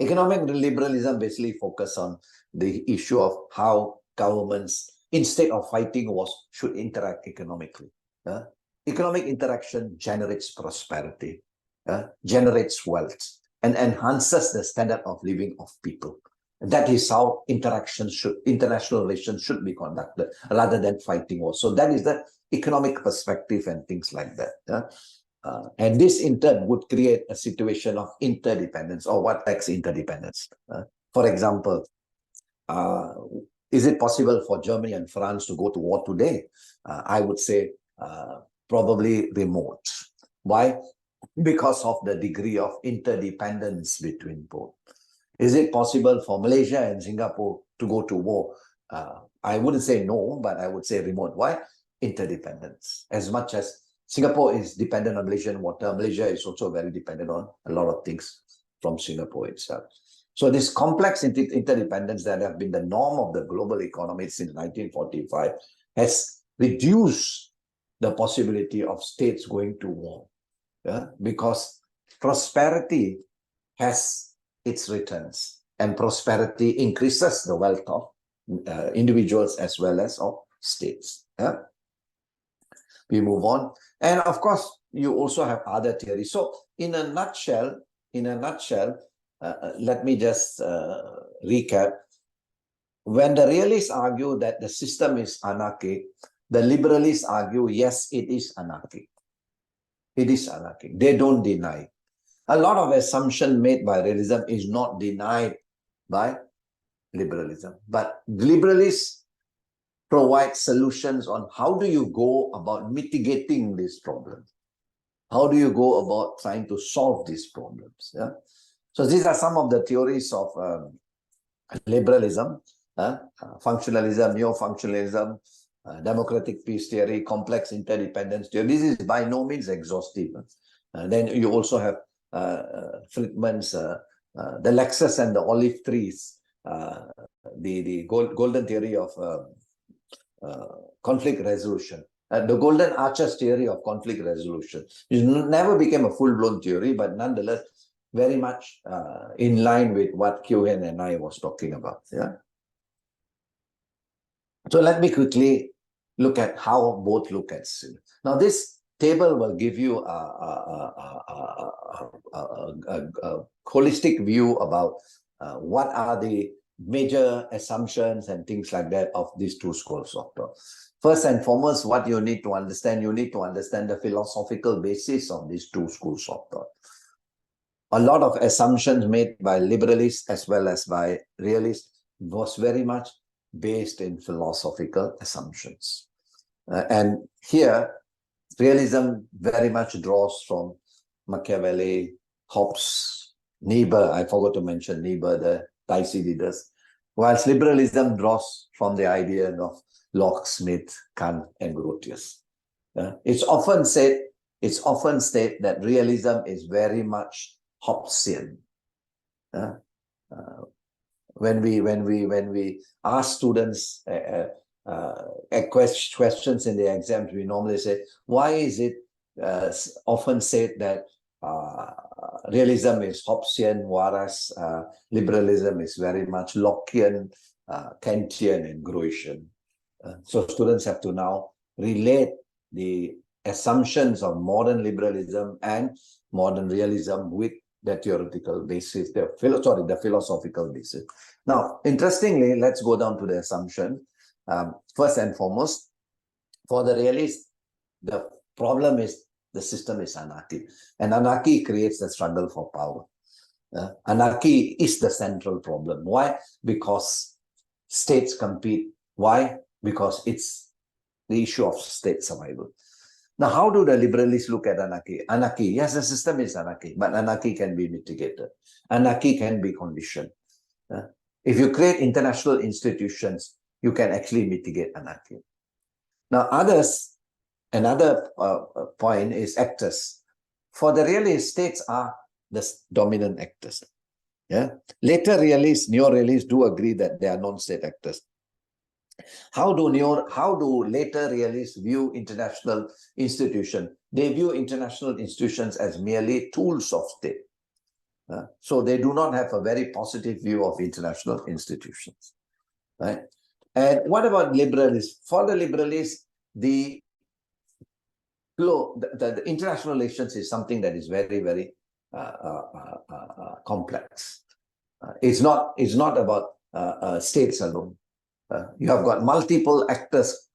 Economic liberalism basically focused on the issue of how governments, instead of fighting wars, should interact economically. Economic interaction generates prosperity, generates wealth, and enhances the standard of living of people. And that is how international relations should be conducted, rather than fighting wars. So that is the economic perspective and things like that. And this in turn would create a situation of interdependence, or what makes interdependence. For example, is it possible for Germany and France to go to war today? I would say probably remote. Why? Because of the degree of interdependence between both. Is it possible for Malaysia and Singapore to go to war? I wouldn't say no, but I would say remote. Why? Interdependence. As much as Singapore is dependent on Malaysian water, Malaysia is also very dependent on a lot of things from Singapore itself. So this complex interdependence that have been the norm of the global economy since 1945 has reduced the possibility of states going to war. Because prosperity has its returns, and prosperity increases the wealth of individuals as well as of states. We move on. And of course, you also have other theories. So in a nutshell, let me just recap. When the realists argue that the system is anarchic, the liberalists argue, yes, it is anarchic. It is anarchic. They don't deny. A lot of assumption made by realism is not denied by liberalism. But liberalists provide solutions on how do you go about mitigating these problems. How do you go about trying to solve these problems? Yeah? So these are some of the theories of liberalism, functionalism, neo-functionalism, democratic peace theory, complex interdependence theory. This is by no means exhaustive. Then you also have Friedman's, the Lexus and the olive trees, the golden theory of conflict resolution. The golden arches theory of conflict resolution. It never became a full-blown theory, but nonetheless, very much in line with what Kyohen and I was talking about. Yeah. So let me quickly look at how both look at it. Now, this table will give you a holistic view about what are the major assumptions and things like that of these two schools of thought. First and foremost, what you need to understand the philosophical basis of these two schools of thought. A lot of assumptions made by liberalists as well as by realists was very much based in philosophical assumptions. And here, realism very much draws from Machiavelli, Hobbes, Niebuhr. I forgot to mention Niebuhr, the Thucydides. Whilst liberalism draws from the idea of Locke, Smith, Kant, and Grotius. It's often said that realism is very much Hobbesian. When we ask students questions in the exams, we normally say, why is it often said that realism is Hobbesian, whereas liberalism is very much Lockean, Kantian, and Grotian? So students have to now relate the assumptions of modern liberalism and modern realism with the theoretical basis, the philosophical basis. Now, interestingly, let's go down to the assumption. First and foremost, for the realists, the problem is the system is anarchy. And anarchy creates the struggle for power. Anarchy is the central problem. Why? Because states compete. Why? Because it's the issue of state survival. Now, how do the liberalists look at anarchy? Anarchy, yes, the system is anarchy, but anarchy can be mitigated. Anarchy can be conditioned. If you create international institutions, you can actually mitigate anarchy. Now, another point is actors. For the realists, states are the dominant actors. Yeah. Later realists, neo-realists do agree that they are non-state actors. How do later realists view international institutions? They view international institutions as merely tools of state. So they do not have a very positive view of international institutions. Right? And what about liberalists? For the liberalists, the international relations is something that is very, very complex. It's not about states alone. You have got multiple actors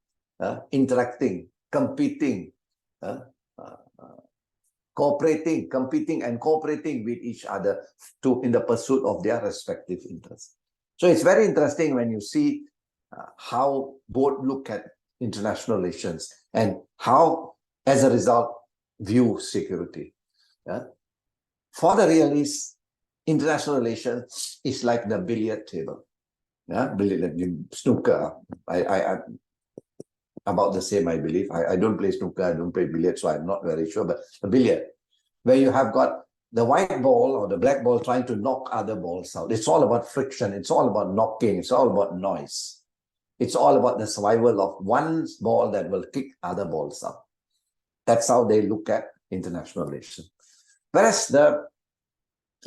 interacting, competing, competing and cooperating with each other in the pursuit of their respective interests. So it's very interesting when you see how both look at international relations and how, as a result, view security. For the realists, international relations is like the billiard table. Snooker. I about the same, I believe. I don't play snooker, I don't play billiard, so I'm not very sure. But the billiard, where you have got the white ball or the black ball trying to knock other balls out. It's all about friction. It's all about knocking. It's all about noise. It's all about the survival of one ball that will kick other balls out. That's how they look at international relations. Whereas the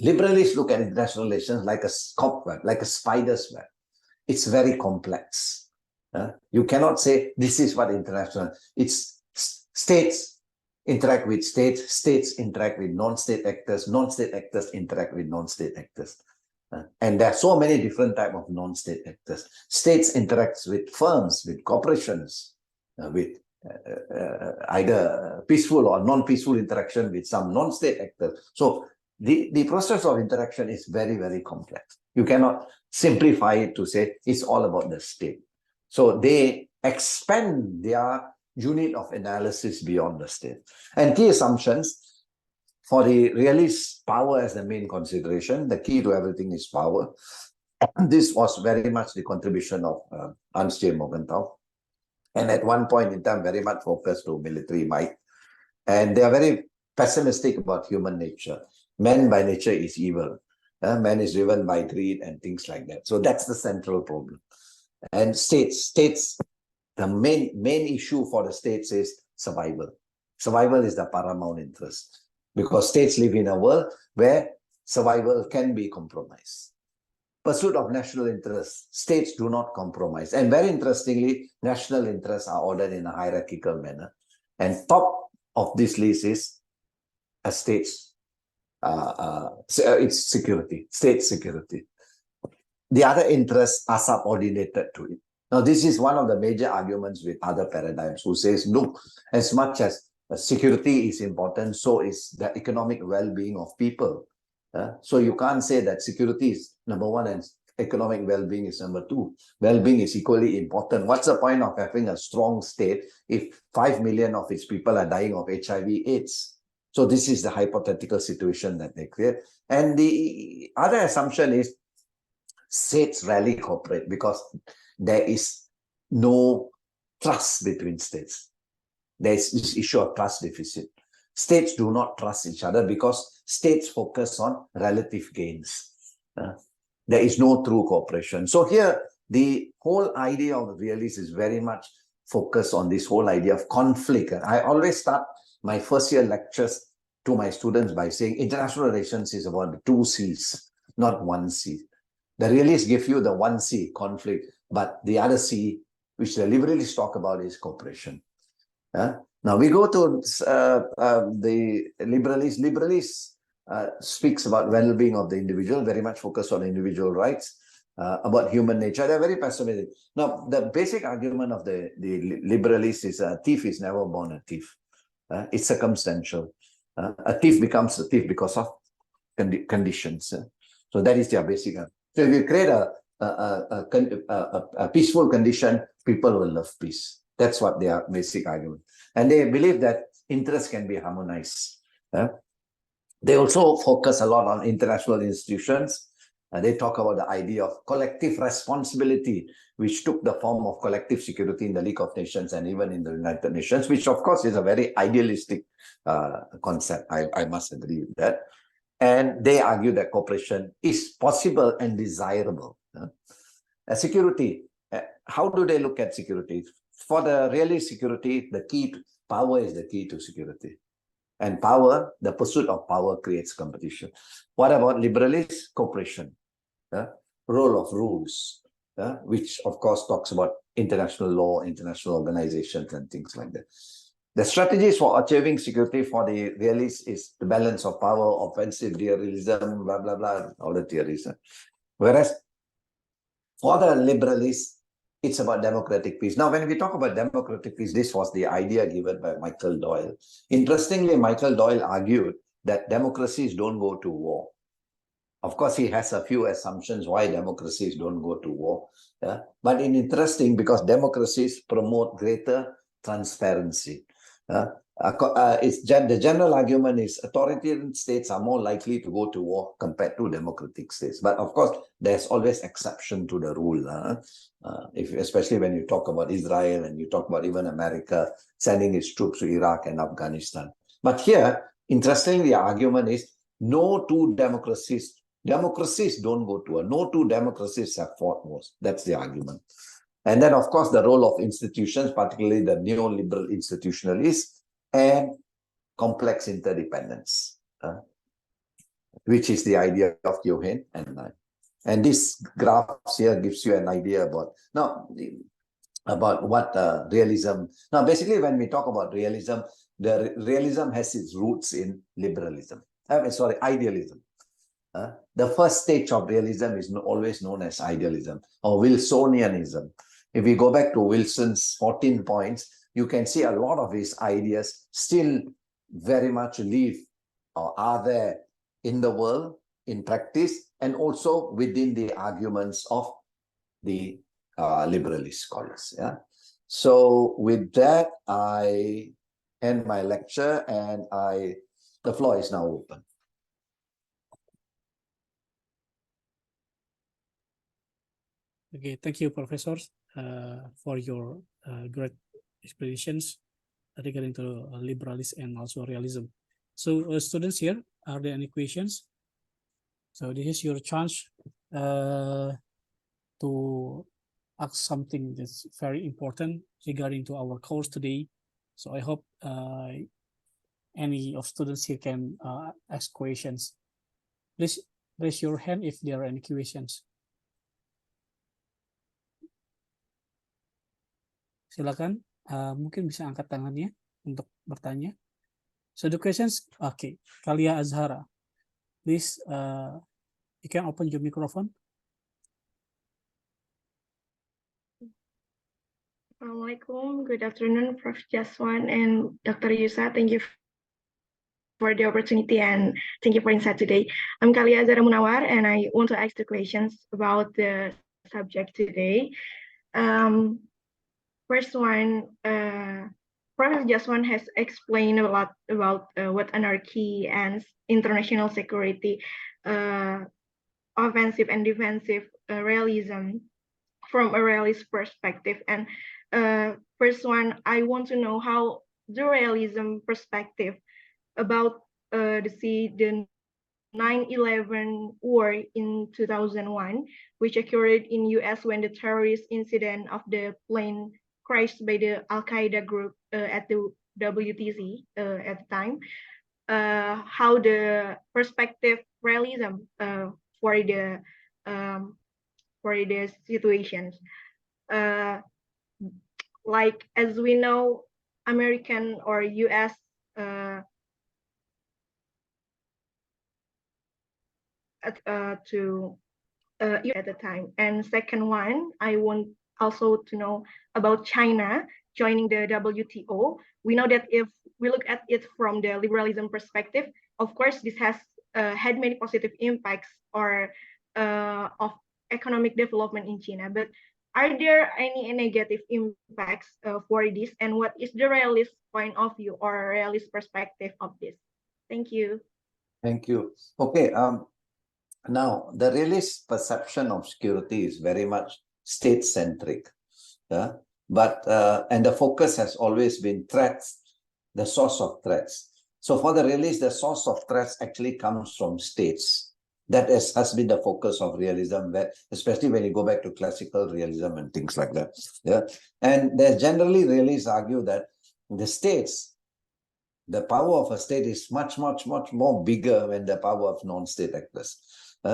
liberalists look at international relations like a cobweb, like a spider's web. It's very complex. You cannot say this is what international. It's states interact with states, states interact with non-state actors, non-state actors interact with non-state actors. And there are so many different types of non-state actors. States interacts with firms, with corporations, with either peaceful or non-peaceful interaction with some non-state actors. So the process of interaction is very, very complex. You cannot simplify it to say it's all about the state. So they expand their unit of analysis beyond the state. And key assumptions for the realists, power as the main consideration. The key to everything is power. This was very much the contribution of Hans J. Morgenthau. And at one point in time, very much focused to military might. And they are very pessimistic about human nature. Man by nature is evil. Man is driven by greed and things like that. So that's the central problem. And states, the main issue for the states is survival. Survival is the paramount interest, because states live in a world where survival can be compromised. Pursuit of national interests, states do not compromise. And very interestingly, national interests are ordered in a hierarchical manner. And top of this list is a state's it's security, state security. The other interests are subordinated to it. Now, this is one of the major arguments with other paradigms who says, look, as much as security is important, so is the economic well-being of people. So you can't say that security is number one and economic well-being is number two. Well-being is equally important. What's the point of having a strong state if 5 million of its people are dying of HIV/AIDS? So this is the hypothetical situation that they create. And the other assumption is states rarely cooperate because there is no trust between states. There is this issue of trust deficit. States do not trust each other because states focus on relative gains. There is no true cooperation. So here, the whole idea of the realists is very much focused on this whole idea of conflict. I always start my first year lectures to my students by saying international relations is about the 2 C's, not 1 C. The realists give you the 1 C, conflict, but the other C, which the liberalists talk about, is cooperation. Now we go to the liberalists. Liberalists speaks about well-being of the individual, very much focused on individual rights, about human nature. They're very pessimistic. Now, the basic argument of the liberalists is a thief is never born a thief. It's circumstantial. A thief becomes a thief because of conditions. So that is their basic argument. So if you create a peaceful condition, people will love peace. That's what their basic argument. And they believe that interests can be harmonized. They also focus a lot on international institutions. They talk about the idea of collective responsibility, which took the form of collective security in the League of Nations and even in the United Nations, which of course is a very idealistic concept. I must agree with that. And they argue that cooperation is possible and desirable. Security, how do they look at security? For the realist security, the key to power is the key to security. And power, the pursuit of power creates competition. What about liberalists? Cooperation, role of rules, which of course talks about international law, international organizations and things like that. The strategies for achieving security for the realists is the balance of power, offensive realism, blah, blah, blah, all the theories. Whereas for the liberalists, it's about democratic peace. Now, when we talk about democratic peace, this was the idea given by Michael Doyle. Interestingly, Michael Doyle argued that democracies don't go to war. Of course, he has a few assumptions why democracies don't go to war. But it's interesting because democracies promote greater transparency. The general argument is authoritarian states are more likely to go to war compared to democratic states. But of course, there's always exception to the rule. Especially when you talk about Israel and you talk about even America sending its troops to Iraq and Afghanistan. But here, interestingly, the argument is no two democracies don't go to war. No two democracies have fought wars. That's the argument. And then, of course, the role of institutions, particularly the neoliberal institutionalists, and complex interdependence, which is the idea of Johan and I. And this graph here gives you an idea about... Now, about what realism. Now, basically, when we talk about realism, the realism has its roots in liberalism. Sorry, idealism. The first stage of realism is always known as idealism or Wilsonianism. If we go back to Wilson's 14 points, you can see a lot of his ideas still very much live or are there in the world, in practice, and also within the arguments of the liberalist scholars. Yeah. So with that, I end my lecture and the floor is now open. Okay, thank you, professors, for your great explanations regarding to liberalism and also realism. So, students here, are there any questions? So this is your chance to ask something that's very important regarding to our course today. So I hope any of students here can ask questions. Please raise your hand if there are any questions. Silakan, mungkin bisa angkat tangannya untuk bertanya. So the questions, okay, Kalia Azhara, please you can open your microphone. Assalamualaikum, good afternoon, Prof. Jatswan and Dr. Yusa. Thank you for the opportunity and thank you for insight today. I'm Kalia Azhara Munawar and I want to ask the questions about the subject today. First one, Prof. Jatswan has explained a lot about what anarchy and international security, offensive and defensive realism from a realist perspective. And first one, I want to know how the realism perspective about the 9/11 war in 2001, which occurred in US when the terrorist incident of the plane crashed by the Al-Qaeda group at the WTC at the time. How the perspective realism for the situations. Like as we know, American or US at the time. And second one, I want also to know about China joining the WTO. We know that if we look at it from the liberalism perspective, of course, this has had many positive impacts or of economic development in China. But are there any negative impacts for this? And what is the realist point of view or realist perspective of this? Thank you. Thank you. Okay. Now, the realist perception of security is very much state-centric. Yeah? But and the focus has always been threats, the source of threats. So for the realists, the source of threats actually comes from states. That has been the focus of realism, especially when you go back to classical realism and things like that. Yeah, and there's generally realists argue that the states, the power of a state is much more bigger than the power of non-state actors.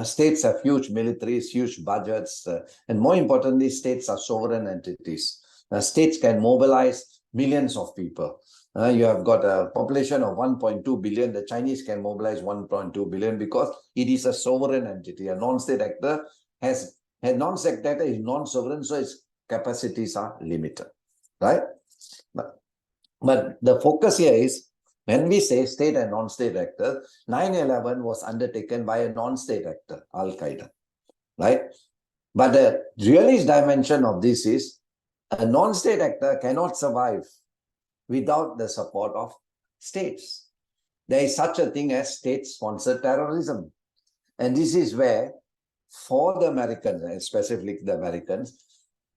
States have huge militaries, huge budgets, and more importantly, states are sovereign entities. States can mobilize millions of people. You have got a population of 1.2 billion. The Chinese can mobilize 1.2 billion because it is a sovereign entity. A non-state actor is non-sovereign, so its capacities are limited, right? But the focus here is, when we say state and non-state actor, 9/11 was undertaken by a non-state actor, Al-Qaeda, right? But the realist dimension of this is a non-state actor cannot survive without the support of states. There is such a thing as state-sponsored terrorism. And this is where, for the Americans, and specifically the Americans,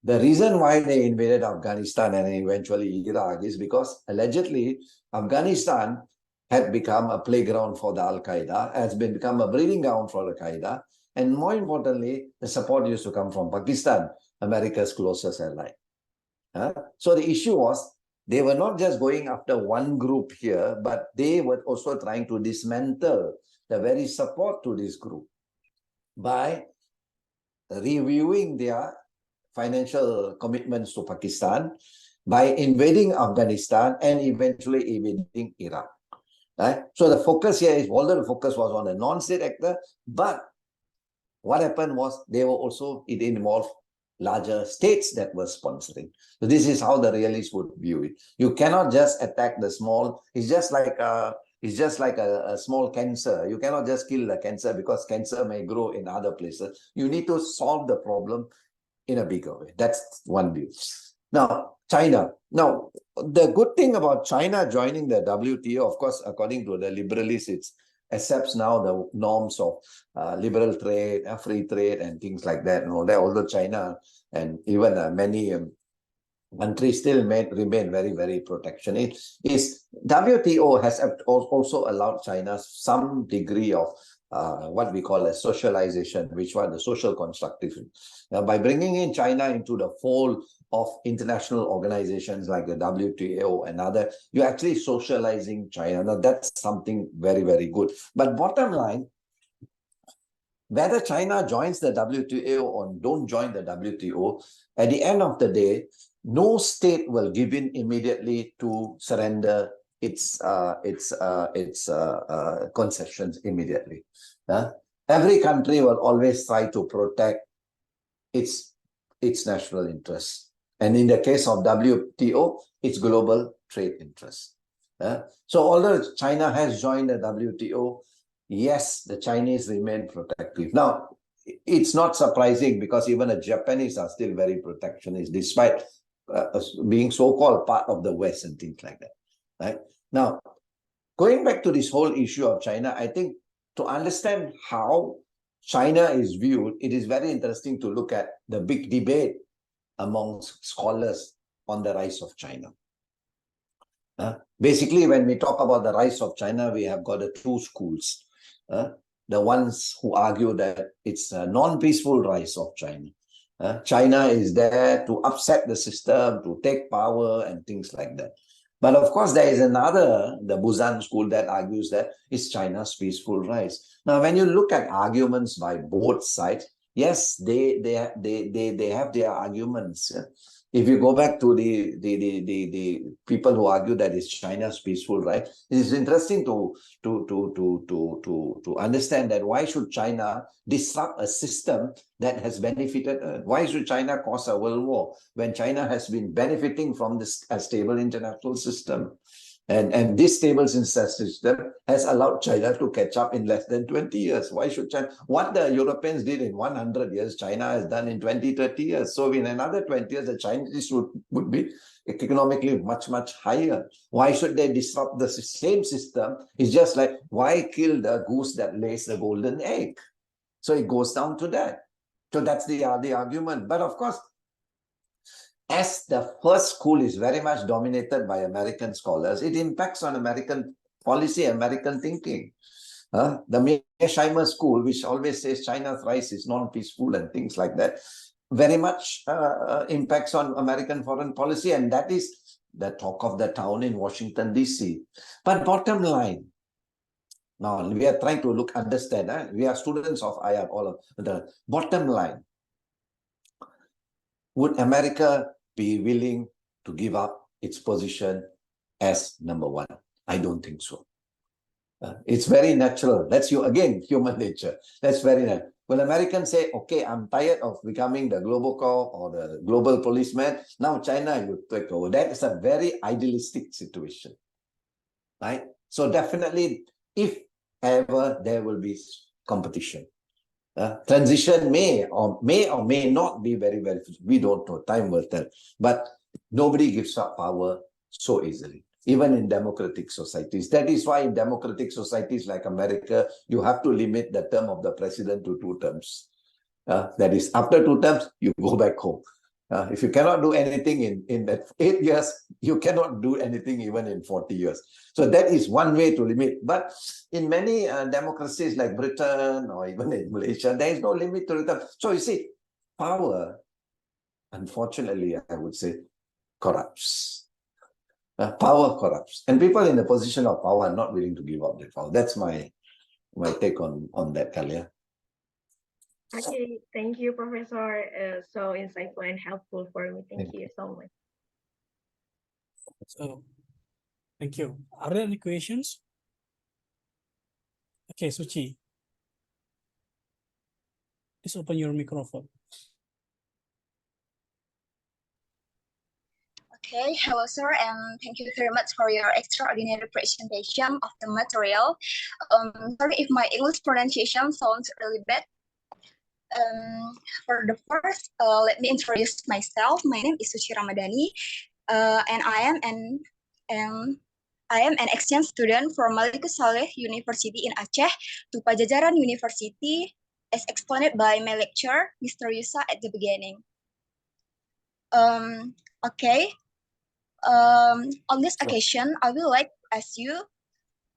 the reason why they invaded Afghanistan and eventually Iraq is because allegedly Afghanistan had become a playground for the Al-Qaeda, has become a breeding ground for Al-Qaeda, and more importantly, the support used to come from Pakistan, America's closest ally. So the issue was, they were not just going after one group here, but they were also trying to dismantle the very support to this group by reviewing their financial commitments to Pakistan by invading Afghanistan and eventually invading Iraq. Right? So the focus here is, although the focus was on a non-state actor, but what happened was it involved larger states that were sponsoring. So this is how the realists would view it. You cannot just attack the small. It's just like a small cancer. You cannot just kill the cancer because cancer may grow in other places. You need to solve the problem in a bigger way. That's one view. Now, China. Now, the good thing about China joining the WTO, of course, according to the liberalists, it accepts now the norms of liberal trade, free trade, and things like that. Although China and even many countries still remain very, very protectionist. WTO has also allowed China some degree of what we call a socialization, which was the social constructivism. By bringing in China into the fold of international organizations like the WTO and other, you're actually socializing China. Now, that's something very, very good. But bottom line, whether China joins the WTO or don't join the WTO, at the end of the day, no state will give in immediately to surrender its concessions immediately. Every country will always try to protect its national interests. And in the case of WTO, it's global trade interests. So although China has joined the WTO, yes, the Chinese remain protective. Now, it's not surprising because even the Japanese are still very protectionist, despite being so-called part of the West and things like that. Right? Now, going back to this whole issue of China, I think to understand how China is viewed, it is very interesting to look at the big debate amongst scholars on the rise of China. Basically, when we talk about the rise of China, we have got the two schools. The ones who argue that it's a non-peaceful rise of China. China is there to upset the system, to take power and things like that. But of course, there is another, the Busan school, that argues that it's China's peaceful rise. Now, when you look at arguments by both sides, yes, they have their arguments. If you go back to the people who argue that it's China's peaceful rise, it is interesting to understand that why should China disrupt a system that has benefited Earth? Why should China cause a world war when China has been benefiting from this stable international system? And this stable system has allowed China to catch up in less than 20 years. Why should China? What the Europeans did in 100 years, China has done in 20, 30 years. So in another 20 years, the Chinese would be economically much, much higher. Why should they disrupt the same system? It's just like, why kill the goose that lays the golden egg? So it goes down to that. So that's the argument. But of course, as the first school is very much dominated by American scholars, it impacts on American policy, American thinking. The Mearsheimer school, which always says China's rise is non-peaceful and things like that, very much impacts on American foreign policy, and that is the talk of the town in Washington, D.C. But bottom line, now we are trying to understand, we are students of IR, all of the bottom line. Would America be willing to give up its position as number one? I don't think so. It's very natural. That's again, human nature. That's very natural. Will Americans say, okay, I'm tired of becoming the global cop or the global policeman. Now China, you take over. That is a very idealistic situation. Right? So definitely, if ever there will be competition, transition may or may not be very, very, we don't know, time will tell. But nobody gives up power so easily, even in democratic societies. That is why in democratic societies like America, you have to limit the term of the president to 2 terms. That is, after 2 terms, you go back home. If you cannot do anything in that 8 years, you cannot do anything even in 40 years. So that is one way to limit. But in many democracies like Britain or even in Malaysia, there is no limit to it. So you see, power, unfortunately, I would say, corrupts. Power corrupts. And people in the position of power are not willing to give up their power. That's my take on that, Kalia. Okay, thank you, Professor. So insightful and helpful for me. Thank you so much. So, thank you. Are there any questions? Okay, Suci. Please open your microphone. Okay, hello sir, and thank you very much for your extraordinary presentation of the material. Sorry if my English pronunciation sounds really bad. For the first, let me introduce myself. My name is Suci Ramadhani, and I am an exchange student from Malik Saleh University in Aceh to Pajajaran University, as explained by my lecturer, Mr. Yusa, at the beginning. Okay. On this occasion, I would like to ask you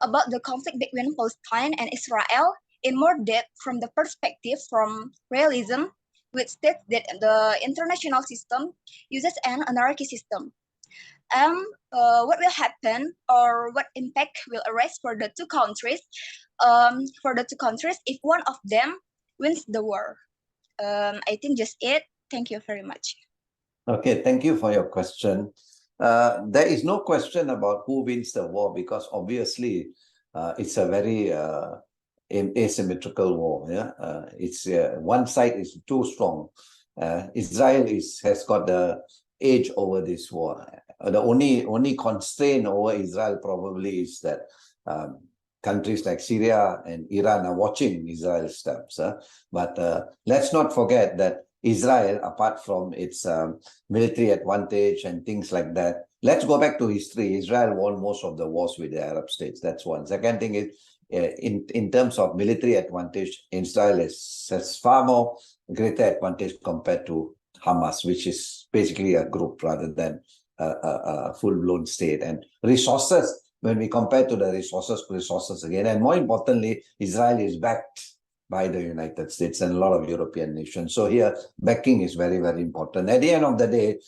about the conflict between Palestine and Israel in more depth from the perspective from realism, which states that the international system uses an anarchy system. And what will happen or what impact will arise for the two countries if one of them wins the war? I think just it. Thank you very much. Okay, thank you for your question. There is no question about who wins the war because obviously it's a very asymmetrical war. Yeah, it's one side is too strong. Israel has got the edge over this war. The only constraint over Israel probably is that countries like Syria and Iran are watching Israel's steps. But let's not forget that Israel, apart from its military advantage and things like that, let's go back to history. Israel won most of the wars with the Arab states. That's one. Second thing is, in terms of military advantage, Israel has far more greater advantage compared to Hamas, which is basically a group rather than a full-blown state. And resources, when we compare to the resources again, and more importantly, Israel is backed by the United States and a lot of European nations. So here, backing is very, very important. At the end of the day,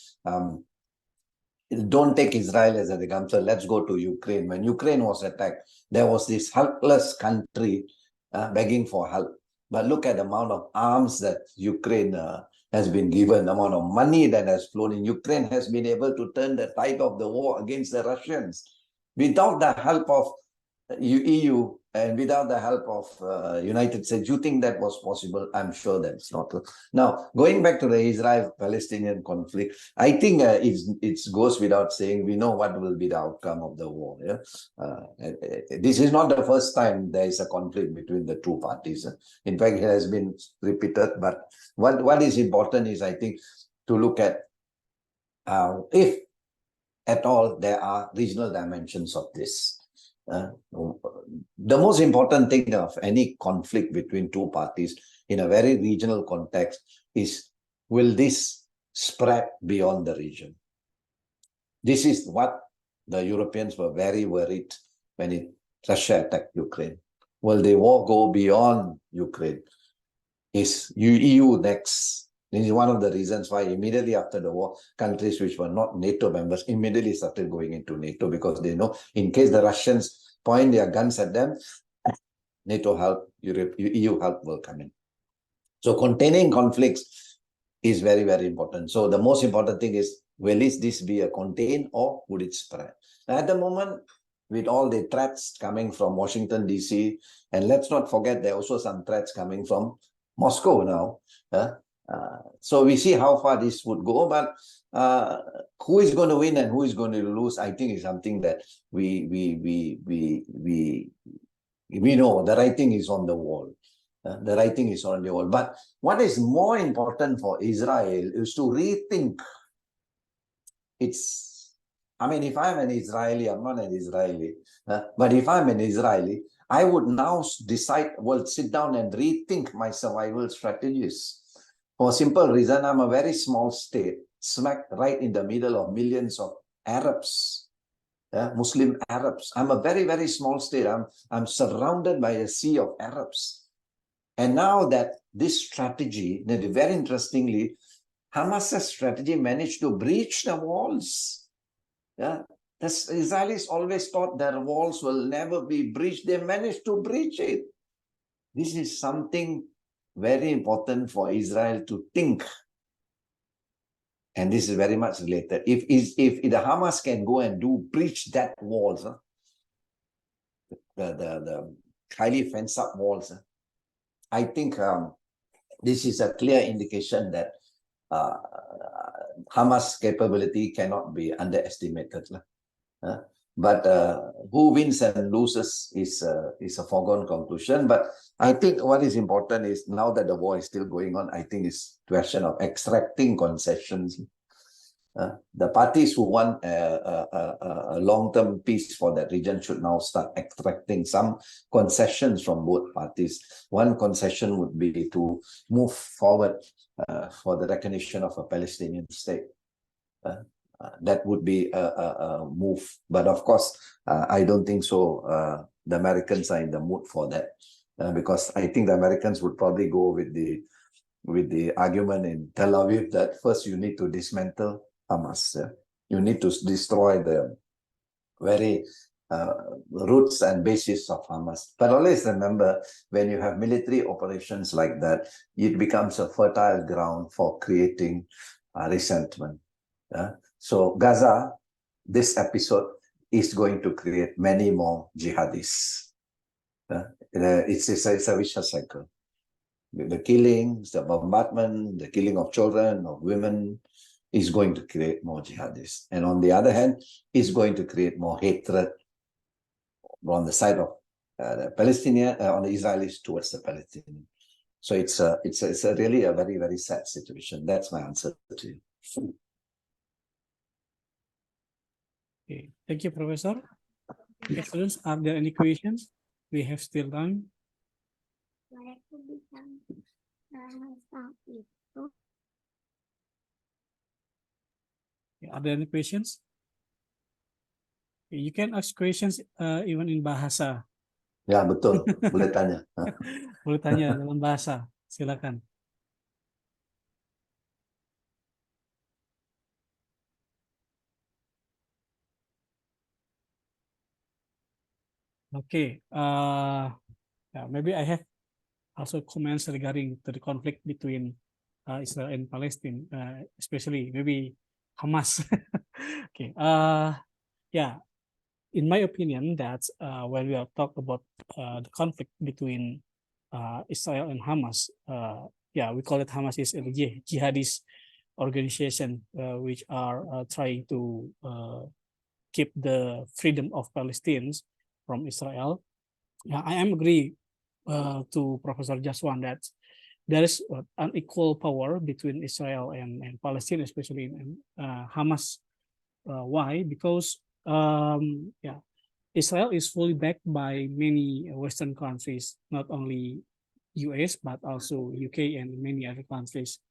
don't take Israel as an example. Let's go to Ukraine. When Ukraine was attacked, there was this helpless country begging for help. But look at the amount of arms that Ukraine has been given, the amount of money that has flown in. Ukraine has been able to turn the tide of the war against the Russians. Without the help of EU and without the help of United States, you think that was possible? I'm sure that's not true. Now, going back to the Israel-Palestinian conflict, I think it goes without saying, we know what will be the outcome of the war. Yeah? This is not the first time there is a conflict between the two parties. In fact, it has been repeated, but what is important is, I think, to look at if at all there are regional dimensions of this. The most important thing of any conflict between two parties in a very regional context is, will this spread beyond the region? This is what the Europeans were very worried when Russia attacked Ukraine. Will the war go beyond Ukraine? Is EU next? This is one of the reasons why immediately after the war, countries which were not NATO members immediately started going into NATO, because they know in case the Russians point their guns at them, NATO help, EU help will come in. So containing conflicts is very, very important. So the most important thing is, will this be a contained or would it spread? At the moment, with all the threats coming from Washington, DC, and let's not forget there are also some threats coming from Moscow now. So we see how far this would go, but who is going to win and who is going to lose, I think is something that we know the writing is on the wall. The writing is on the wall. But what is more important for Israel is to rethink its. I mean, if I'm an Israeli, I'm not an Israeli, but if I'm an Israeli, I would now decide, well, sit down and rethink my survival strategies. For a simple reason, I'm a very small state, smack right in the middle of millions of Arabs, Muslim Arabs. I'm a very, very small state. I'm surrounded by a sea of Arabs. And now that this strategy, very interestingly, Hamas's strategy managed to breach the walls. The Israelis always thought their walls will never be breached. They managed to breach it. This is something very important for Israel to think, and this is very much related. If the Hamas can go and breach that walls, the highly fenced up walls, I think this is a clear indication that Hamas capability cannot be underestimated. But who wins and loses is a foregone conclusion. But I think what is important is, now that the war is still going on, I think it's a question of extracting concessions. The parties who want a long-term peace for that region should now start extracting some concessions from both parties. One concession would be to move forward for the recognition of a Palestinian state. That would be a move. But of course, I don't think so. The Americans are in the mood for that, because I think the Americans would probably go with the argument in Tel Aviv that first you need to dismantle Hamas. You need to destroy the very roots and basis of Hamas. But always remember, when you have military operations like that, it becomes a fertile ground for creating resentment. So Gaza, this episode is going to create many more jihadists. It's a vicious cycle. The killings, the bombardment, the killing of children, of women, is going to create more jihadists. And on the other hand, it's going to create more hatred on the side of the Palestinian, on the Israelis towards the Palestinians. So it's really a very, very sad situation. That's my answer to you. Okay, thank you, Professor. Okay, students, are there any questions? We have still time. Okay, are there any questions? Okay, you can ask questions even in bahasa. Ya, betul. Boleh tanya. Boleh tanya dalam bahasa. Silakan. Okay, maybe I have also comments regarding to the conflict between Israel and Palestine, especially maybe Hamas. Okay, yeah, in my opinion, that when we are talking about the conflict between Israel and Hamas, yeah, we call it Hamas is a jihadist organization which are trying to keep the freedom of Palestinians from Israel. I am agree to Professor Jatswan that there is unequal power between Israel and Palestine, especially in Hamas. Why? Because yeah, Israel is fully backed by many Western countries, not only US but also UK and many other countries.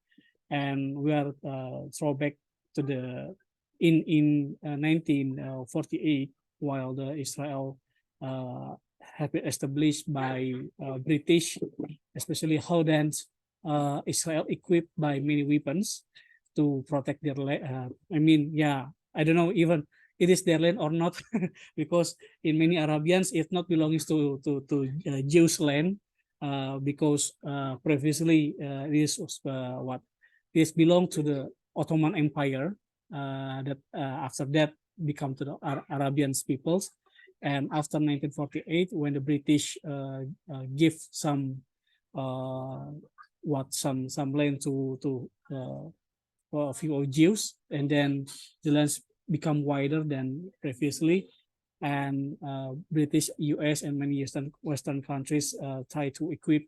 And we are throwback to the in 1948, while the Israel have been established by British, especially how then Israel equipped by many weapons to protect their land. I mean, yeah, I don't know even it is their land or not, because in many Arabians it not belongs to Jews land, because previously this was what this belonged to the Ottoman Empire, that after that become to the Arabian peoples. And after 1948, when the British give some some land to a few Jews, and then the lands become wider than previously, and British, US, and many Western countries try to equip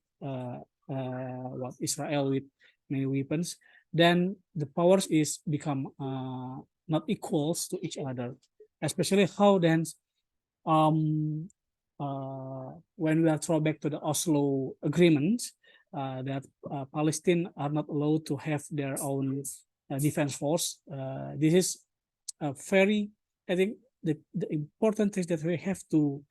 Israel with many weapons. Then the powers is become not equals to each other, especially how then when we are thrown back to the Oslo Agreement, that Palestine are not allowed to have their own defense force. This is a very, I think, the important thing that we have to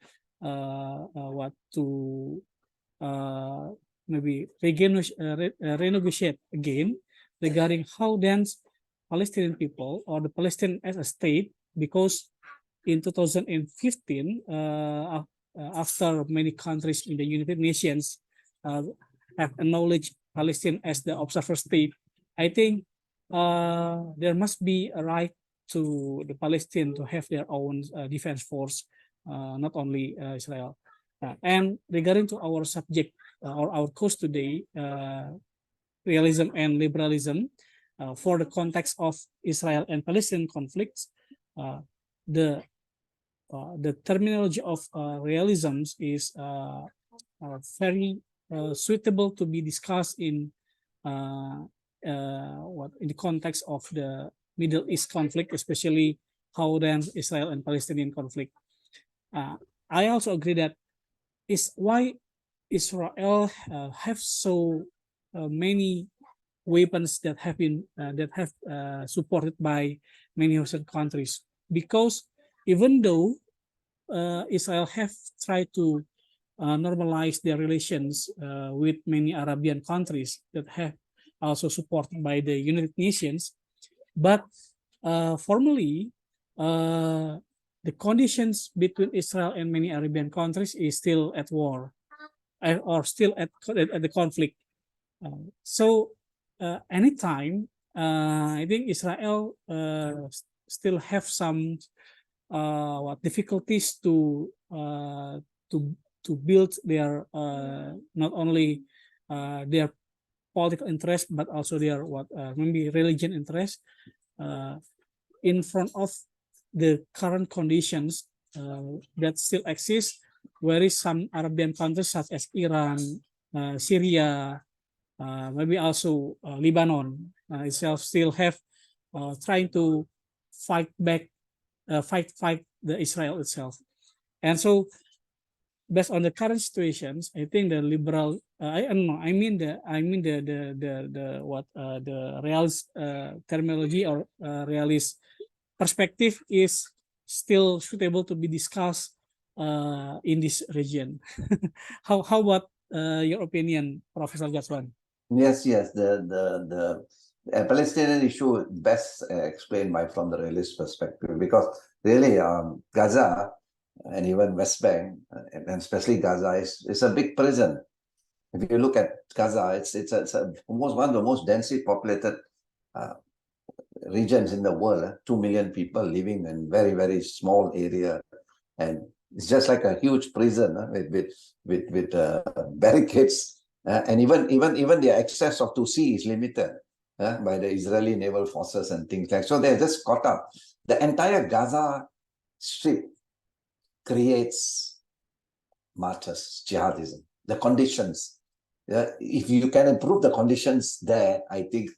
maybe renegotiate again regarding how then Palestinian people or the Palestine as a state, because in 2015, after many countries in the United Nations have acknowledged Palestine as the observer state, I think there must be a right to the Palestinians to have their own defense force, not only Israel. And regarding to our subject or our course today, realism and liberalism, for the context of Israel and Palestinian conflicts, the terminology of realisms is very suitable to be discussed in in the context of the Middle East conflict, especially how then Israel and Palestinian conflict. I also agree that is why Israel have so many weapons that have been supported by many Western countries, because even though Israel have tried to normalize their relations with many Arabian countries that have also supported by the United Nations, but formally the conditions between Israel and many Arabian countries is still at war or still at the conflict. So anytime I think Israel still have some difficulties to build their not only their political interest but also their maybe religion interest in front of the current conditions that still exist, where is some Arabian countries such as Iran, Syria, maybe also Lebanon itself still have trying to fight back, fight the Israel itself. And so based on the current situations, I think the liberal, I mean the realist terminology or realist perspective is still suitable to be discussed in this region. How about your opinion, Professor Jatswan? Yes, the Palestinian issue best explained from the realist perspective, because really Gaza and even West Bank, and especially Gaza, is a big prison. If you look at Gaza, it's almost one of the most densely populated regions in the world. 2 million people living in very, very small area, and it's just like a huge prison with barricades, and even the access to sea is limited by the Israeli naval forces and things like. So they're just caught up. The entire Gaza Strip creates martyrs, jihadism. The conditions, if you can improve the conditions there, I think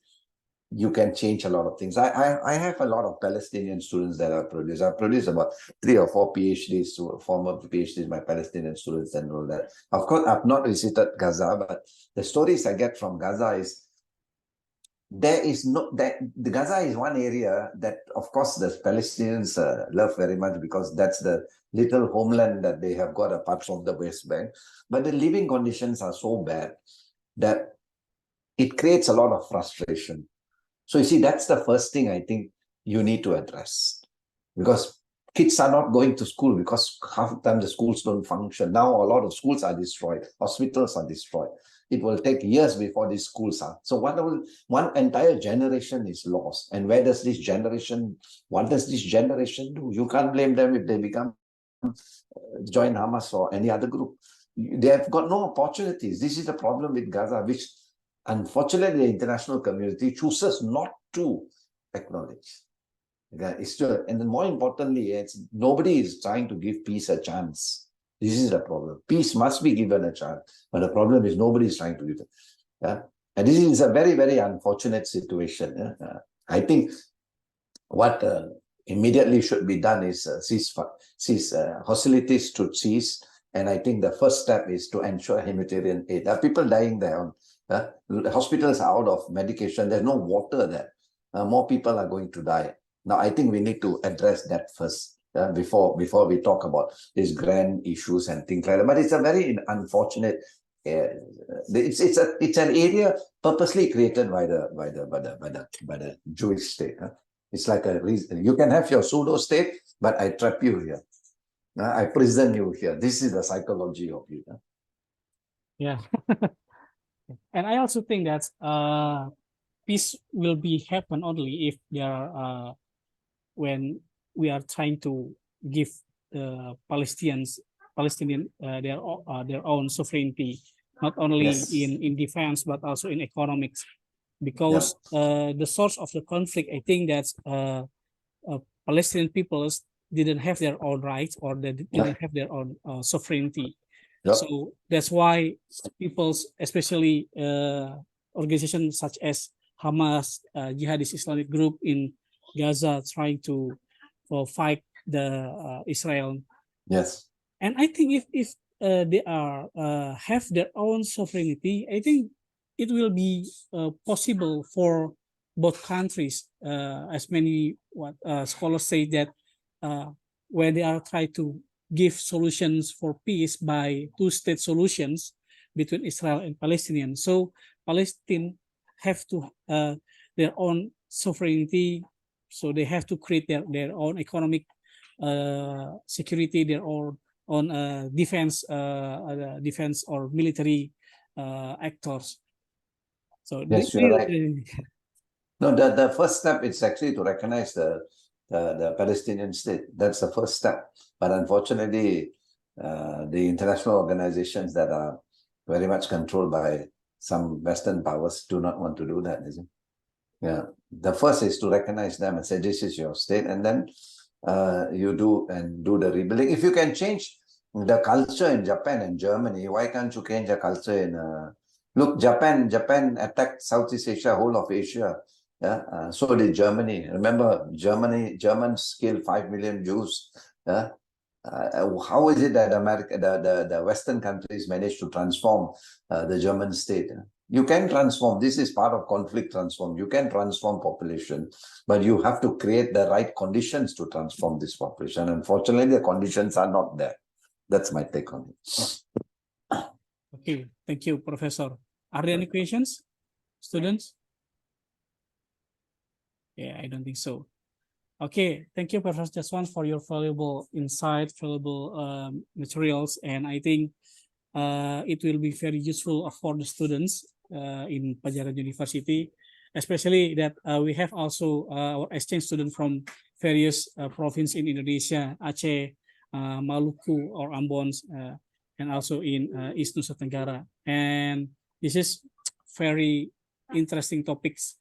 you can change a lot of things. I have a lot of Palestinian students that I produce. I produce about 3 or 4 PhDs, former PhDs, my Palestinian students and all that. Of course, I've not visited Gaza, but the stories I get from Gaza is the Gaza is one area that, of course, the Palestinians love very much, because that's the little homeland that they have got apart from the West Bank. But the living conditions are so bad that it creates a lot of frustration. So you see, that's the first thing I think you need to address, because kids are not going to school because half the time the schools don't function. Now a lot of schools are destroyed, hospitals are destroyed. It will take years before these schools are. So one entire generation is lost. And what does this generation do? You can't blame them if they join Hamas or any other group. They have got no opportunities. This is the problem with Gaza, which unfortunately the international community chooses not to acknowledge. And then more importantly, nobody is trying to give peace a chance. This is the problem. Peace must be given a chance, but the problem is nobody is trying to give it. And this is a very, very unfortunate situation. I think what immediately should be done is hostilities to cease. And I think the first step is to ensure humanitarian aid. There are people dying there. The hospitals are out of medication. There's no water there. More people are going to die. Now, I think we need to address that first before we talk about these grand issues and things like that. But it's a very unfortunate. It's an area purposely created by the Jewish state. It's like a reason. You can have your pseudo state, but I trap you here. I prison you here. This is the psychology of it. Yeah. And I also think that peace will be happen only if there are when we are trying to give the Palestinian their own sovereignty, not only Yes. in defense but also in economics, because the source of the conflict, I think that Palestinian peoples didn't have their own rights, or they didn't have their own sovereignty. Yep. So that's why peoples, especially organizations such as Hamas, jihadist Islamic group in Gaza, trying to fight the Israel. Yes. And I think if they are have their own sovereignty, I think it will be possible for both countries, as many scholars say that where they are trying to give solutions for peace by two-state solutions between Israel and Palestinians. So Palestine have to their own sovereignty, so they have to create their own economic security, their own defense or military actors. So Yes, you're right. No, the first step is actually to recognize the Palestinian state. That's the first step. But unfortunately, the international organizations that are very much controlled by some Western powers do not want to do that, is it? Yeah. The first is to recognize them and say, this is your state, and then you do the rebuilding. If you can change the culture in Japan and Germany, why can't you change the culture in look, Japan attacked Southeast Asia, whole of Asia. Yeah, so did Germany. Remember, Germans killed 5 million Jews. Yeah, how is it that the Western countries managed to transform the German state? You can transform. This is part of conflict transform. You can transform population, but you have to create the right conditions to transform this population. Unfortunately, the conditions are not there. That's my take on it. Okay, thank you, Professor. Are there any questions, students? Yeah, I don't think so. Okay, thank you, Professor Jatswan, for your valuable insight, valuable materials, and I think it will be very useful for the students in Pajajaran University, especially that we have also our exchange student from various provinces in Indonesia, Aceh, Maluku or Ambon, and also in East Nusa Tenggara. And this is very interesting topics.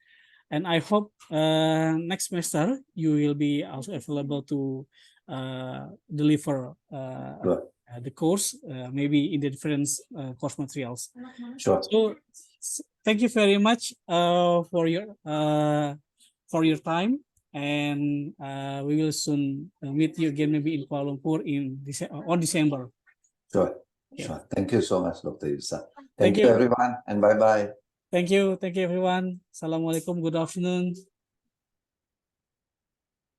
And I hope next semester you will be also available to deliver the course, maybe in the different course materials. Sure. So thank you very much for your time, and we will soon meet you again, maybe in Kuala Lumpur on December. Sure. Okay. Sure. Thank you so much, Dr. Yusa. Thank Thank you, everyone, and bye-bye. Thank you everyone. Assalamualaikum. Good afternoon.